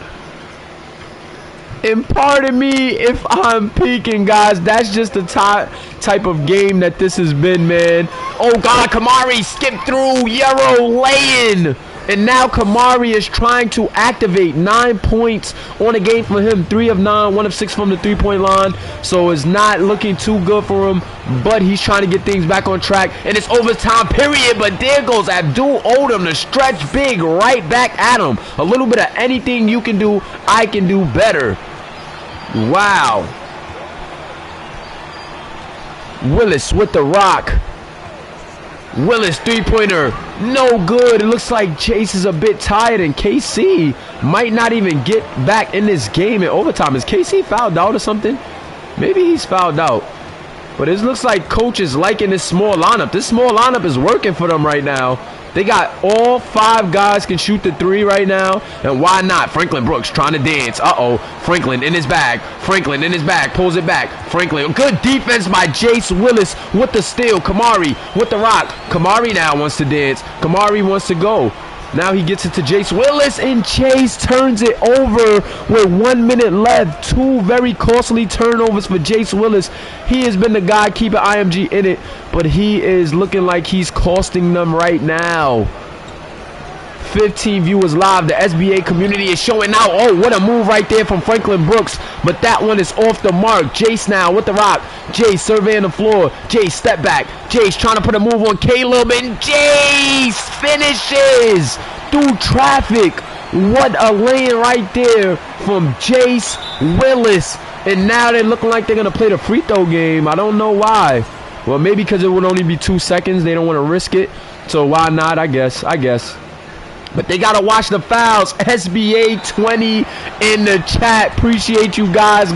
And pardon me if I'm peeking, guys. That's just the type of game that this has been, man. Oh, God. Kamari skipped through. Yarrow laying. And now Kamari is trying to activate 9 points on the game for him. 3 of 9, 1 of 6 from the three-point line. So it's not looking too good for him. But he's trying to get things back on track. And it's overtime period. But there goes Abdul Odom, the stretch big, right back at him. A little bit of anything you can do, I can do better. Wow. Willis with the rock. Willis three-pointer, no good. It looks like Chase is a bit tired, and KC might not even get back in this game in overtime. Is KC fouled out or something? Maybe he's fouled out. But it looks like coach is liking this small lineup. This small lineup is working for them right now. They got all 5 guys can shoot the 3 right now. And why not? Franklin Brooks trying to dance. Uh-oh. Franklin in his bag. Franklin in his bag. Pulls it back. Franklin. Good defense by Jace Willis with the steal. Kamari with the rock. Kamari now wants to dance. Kamari wants to go. Now he gets it to Jace Willis, and Chase turns it over with 1 minute left. 2 very costly turnovers for Jace Willis. He has been the guy keeping IMG in it, but he is looking like he's costing them right now. 15 viewers live. The SBA community is showing out. Oh, what a move right there from Franklin Brooks. But that one is off the mark. Jace now with the rock. Jace surveying the floor. Jace step back. Jace trying to put a move on Caleb. And Jace finishes through traffic. What a lane right there from Jace Willis. And now they're looking like they're going to play the free throw game. I don't know why. Well, maybe because it would only be 2 seconds. They don't want to risk it. So why not? I guess. But they got to watch the fouls. SBA 20 in the chat. Appreciate you guys.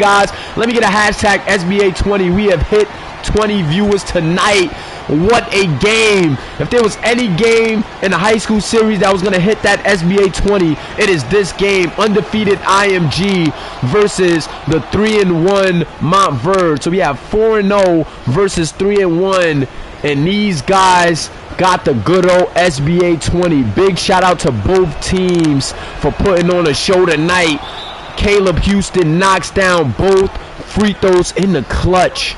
Let me get a hashtag SBA 20. We have hit 20 viewers tonight. What a game. If there was any game in the high school series that was going to hit that SBA 20, it is this game. Undefeated IMG versus the 3-1 Montverde. So we have 4-0 versus 3-1. And these guys got the good old SBA 20. Big shout out to both teams for putting on a show tonight. Caleb Houston knocks down both free throws in the clutch.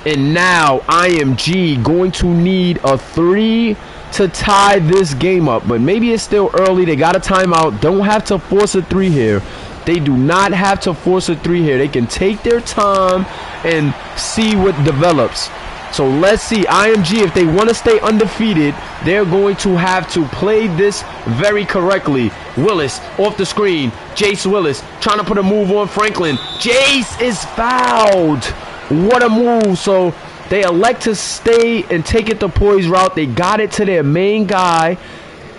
And now IMG going to need a 3 to tie this game up. But maybe it's still early. They got a timeout. Don't have to force a 3 here. They do not have to force a 3 here. They can take their time and see what develops. So let's see. IMG, if they want to stay undefeated, they're going to have to play this very correctly. Willis off the screen. Jace Willis trying to put a move on Franklin. Jace is fouled. What a move. So they elect to stay and take it the poise route. They got it to their main guy,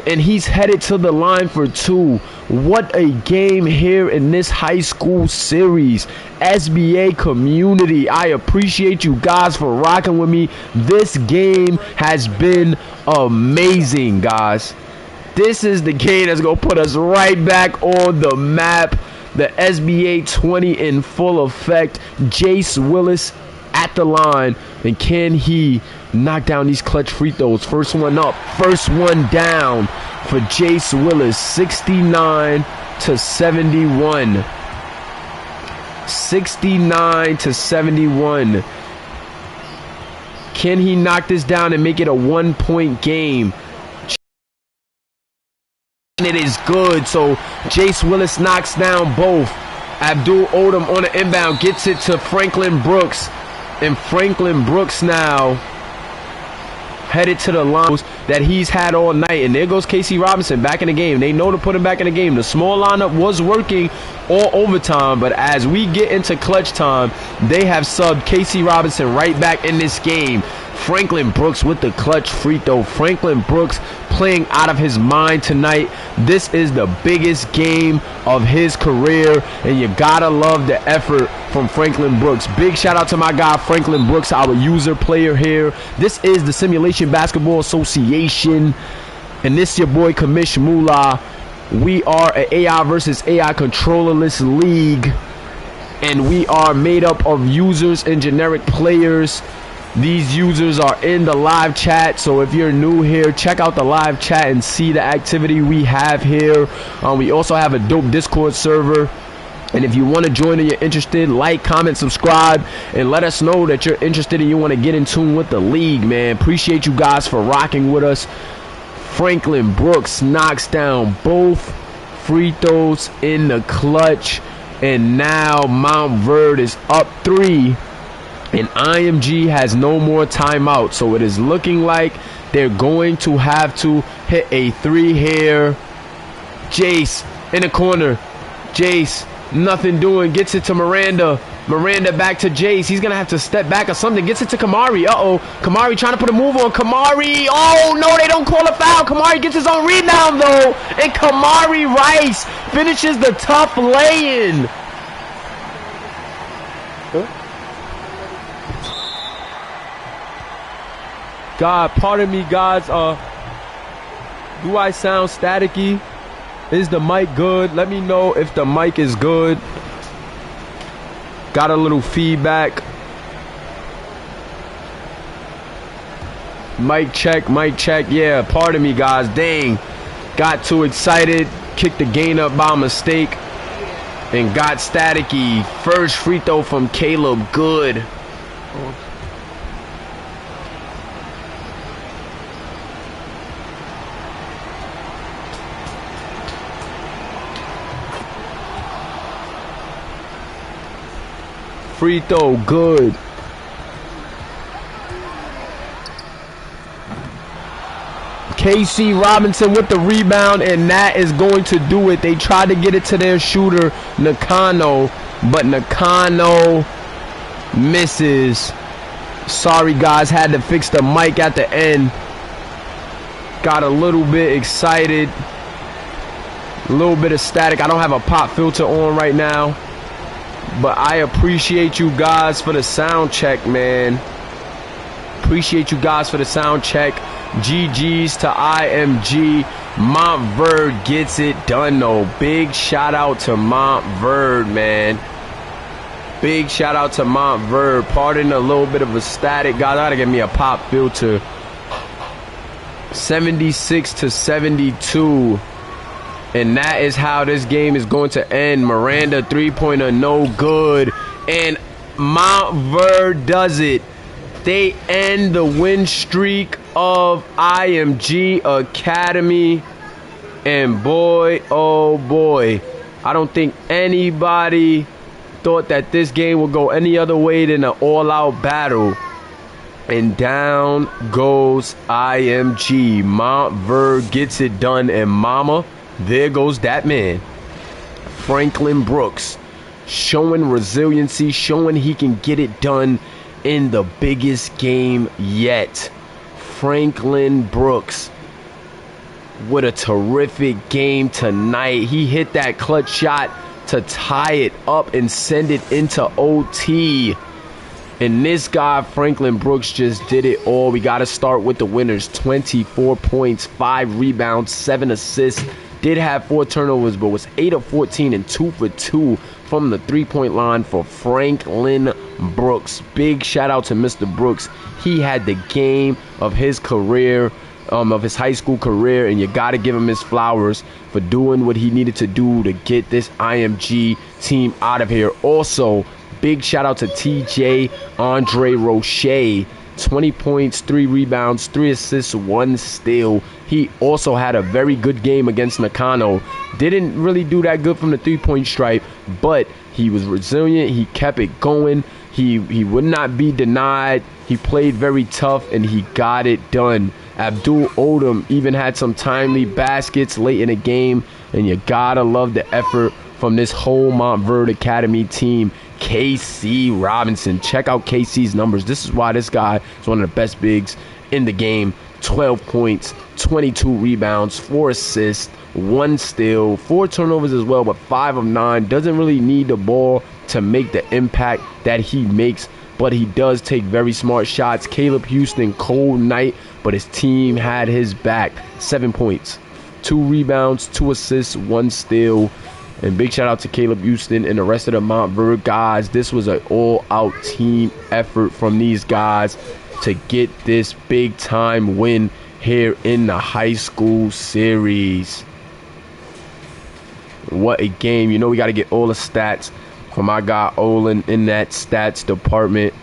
and he's headed to the line for 2. What a game here in this high school series. SBA community, I appreciate you guys for rocking with me. This game has been amazing, guys. This is the game that's going to put us right back on the map. The SBA 20 in full effect. Jace Willis at the line. And can he knock down these clutch free throws? First one up, first one down for Jace Willis. 69-71. 69-71. Can he knock this down and make it a 1-point game? It is good. So Jace Willis knocks down both. Abdul Odom on the inbound gets it to Franklin Brooks. And Franklin Brooks now headed to the line that he's had all night. And there goes Casey Robinson back in the game. They know to put him back in the game. The small lineup was working all overtime, but as we get into clutch time, they have subbed Casey Robinson right back in this game. Franklin Brooks with the clutch free throw. Franklin Brooks playing out of his mind tonight. This is the biggest game of his career, and you gotta love the effort from Franklin Brooks. Big shout out to my guy Franklin Brooks, our user player here. This is the Simulation Basketball Association, and this your boy Kamish Mula. We are an AI versus AI controllerless league, and we are made up of users and generic players. These users are in the live chat, so if you're new here, check out the live chat and see the activity we have here. We also have a dope Discord server, and if you want to join and you're interested, like, comment, subscribe, and let us know that you're interested and you want to get in tune with the league, man. Appreciate you guys for rocking with us. Franklin Brooks knocks down both free throws in the clutch, and now Montverde is up 3. And IMG has no more timeout, so it is looking like they're going to have to hit a 3 here. Jace in the corner. Jace, nothing doing. Gets it to Miranda. Miranda back to Jace. He's going to have to step back or something. Gets it to Kamari. Uh-oh. Kamari trying to put a move on Kamari. Oh, no, they don't call a foul. Kamari gets his own rebound, though. And Kamari Rice finishes the tough lay-in. God, pardon me, guys. Do I sound staticky? Is the mic good? Let me know if the mic is good. Got a little feedback. Mic check, mic check. Yeah, pardon me, guys. Dang. Got too excited. Kicked the gain up by mistake. And got staticky. First free throw from Caleb. Good. Free throw, good. Casey Robinson with the rebound, and that is going to do it. They tried to get it to their shooter, Nakano, but Nakano misses. Sorry, guys, had to fix the mic at the end. Got a little bit excited. A little bit of static. I don't have a pop filter on right now, but I appreciate you guys for the sound check, man. Appreciate you guys for the sound check. GG's to IMG. Montverde gets it done, though. Big shout out to Montverde, man. Big shout out to Montverde. Pardon a little bit of a static. Guys, I gotta give me a pop filter. 76 to 72. And that is how this game is going to end. Miranda three-pointer, no good. And Montverde does it. They end the win streak of IMG Academy. And boy, oh boy, I don't think anybody thought that this game would go any other way than an all-out battle. And down goes IMG. Montverde gets it done, and mama, there goes that man, Franklin Brooks, showing resiliency, showing he can get it done in the biggest game yet. Franklin Brooks with a terrific game tonight. He hit that clutch shot to tie it up and send it into OT. And this guy, Franklin Brooks, just did it all. We got to start with the winners. 24 points, 5 rebounds, 7 assists. Did have 4 turnovers, but was 8 of 14 and 2 for 2 from the three-point line for Franklin Brooks. Big shout out to Mr. Brooks. He had the game of his career, of his high school career, and you got to give him his flowers for doing what he needed to do to get this IMG team out of here. Also, big shout out to TJ Andre Roche. 20 points, 3 rebounds, 3 assists, 1 steal. He also had a very good game against Nakano. Didn't really do that good from the three-point stripe, but he was resilient. He kept it going. He would not be denied. He played very tough, and he got it done. Abdul Odom even had some timely baskets late in the game, and you gotta love the effort from this whole Montverde Academy team. KC Robinson, check out KC's numbers. This is why this guy is one of the best bigs in the game. 12 points, 22 rebounds, 4 assists, 1 steal, 4 turnovers as well, but 5 of 9. Doesn't really need the ball to make the impact that he makes, but he does take very smart shots. Caleb Houston, cold night, but his team had his back. 7 points, 2 rebounds, 2 assists, 1 steal. And big shout out to Caleb Houston and the rest of the Montverde guys. This was an all-out team effort from these guys to get this big-time win here in the high school series. What a game. You know we got to get all the stats from my guy Olin in that stats department.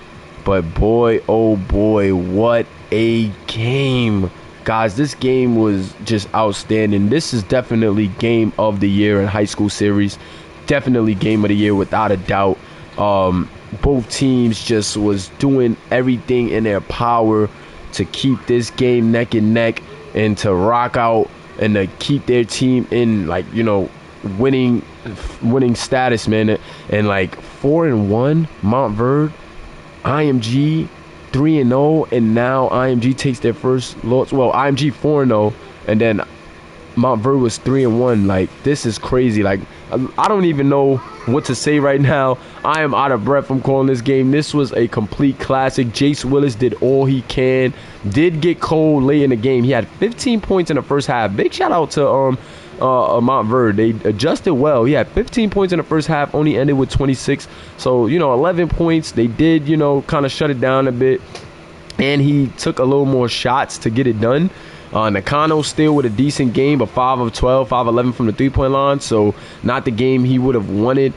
But boy, oh boy, what a game. Guys, this game was just outstanding. This is definitely game of the year in high school series. Definitely game of the year without a doubt. Both teams just was doing everything in their power to keep this game neck and neck and to rock out and to keep their team in, like, you know, winning status, man. And like 4-1 Montverde, IMG 3-0, and now IMG takes their first loss. Well, IMG 4-0, and then Montverde was 3-1. Like, this is crazy. Like, I don't even know what to say right now. I am out of breath from calling this game. This was a complete classic. Jace Willis did all he can. Did get cold late in the game. He had 15 points in the first half. Big shout out to Montverde. They adjusted well. He had 15 points in the first half, only ended with 26. So, you know, 11 points. They did, you know, kind of shut it down a bit. And he took a little more shots to get it done. Nakano still with a decent game, but 5 of 12, 5 of 11 from the three-point line. So not the game he would have wanted.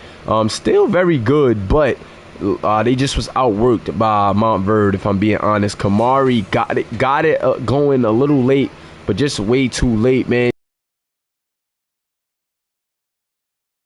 Still very good, but they just was outworked by Montverde, if I'm being honest. Kamari got it going a little late, but just way too late, man.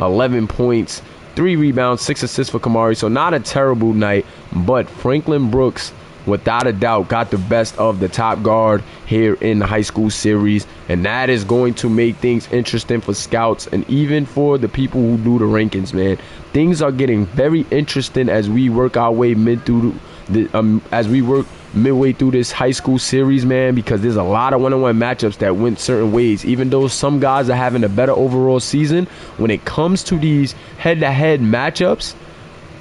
11 points, 3 rebounds, 6 assists for Kamari. So not a terrible night, but Franklin Brooks, without a doubt, got the best of the top guard here in the high school series, and that is going to make things interesting for scouts and even for the people who do the rankings, man. Things are getting very interesting as we work our way midway through this high school series, man, because there's a lot of one-on-one matchups that went certain ways. Even though some guys are having a better overall season, when it comes to these head-to-head matchups,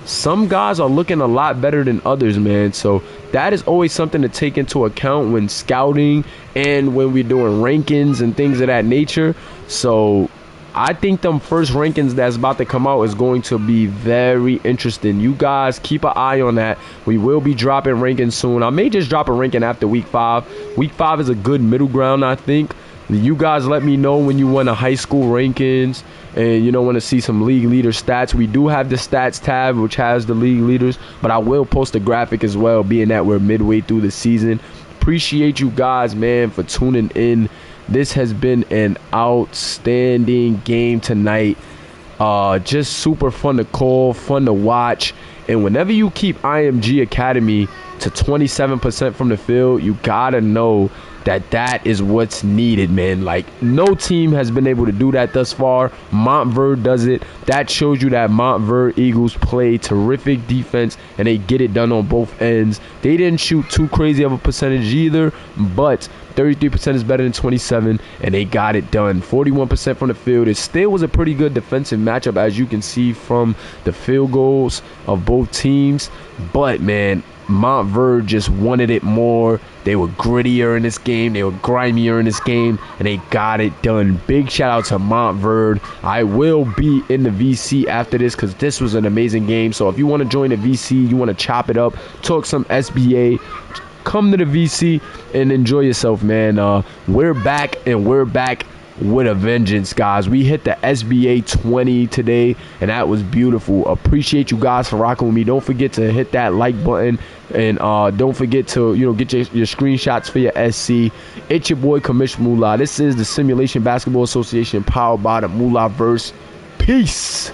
some guys are looking a lot better than others, man. So that is always something to take into account when scouting and when we're doing rankings and things of that nature. So I think them first rankings that's about to come out is going to be very interesting. You guys keep an eye on that. We will be dropping rankings soon. I may just drop a ranking after week 5. Week 5 is a good middle ground, I think. You guys let me know when you want a high school rankings and you don't want to see some league leader stats. We do have the stats tab, which has the league leaders, but I will post a graphic as well, being that we're midway through the season. Appreciate you guys, man, for tuning in. This has been an outstanding game tonight. Just super fun to call, fun to watch. And whenever you keep IMG Academy to 27% from the field, you gotta know that is what's needed, man. Like, no team has been able to do that thus far. Montverde does it. That shows you that Montverde Eagles play terrific defense and they get it done on both ends. They didn't shoot too crazy of a percentage either, but 33% is better than 27, and they got it done. 41% from the field. It still was a pretty good defensive matchup, as you can see from the field goals of both teams. But, man, Montverde just wanted it more. They were grittier in this game. They were grimier in this game, and they got it done. Big shout out to Montverde. I will be in the VC after this because this was an amazing game. So if you want to join the VC, you want to chop it up, talk some SBA, come to the VC and enjoy yourself, man. We're back, and we're back with a vengeance, guys. We hit the SBA 20 today, and that was beautiful. Appreciate you guys for rocking with me. Don't forget to hit that like button, and don't forget to get your screenshots for your SC. It's your boy Commish Moolah. This is the Simulation Basketball Association, powered by the Mulaverse. Peace.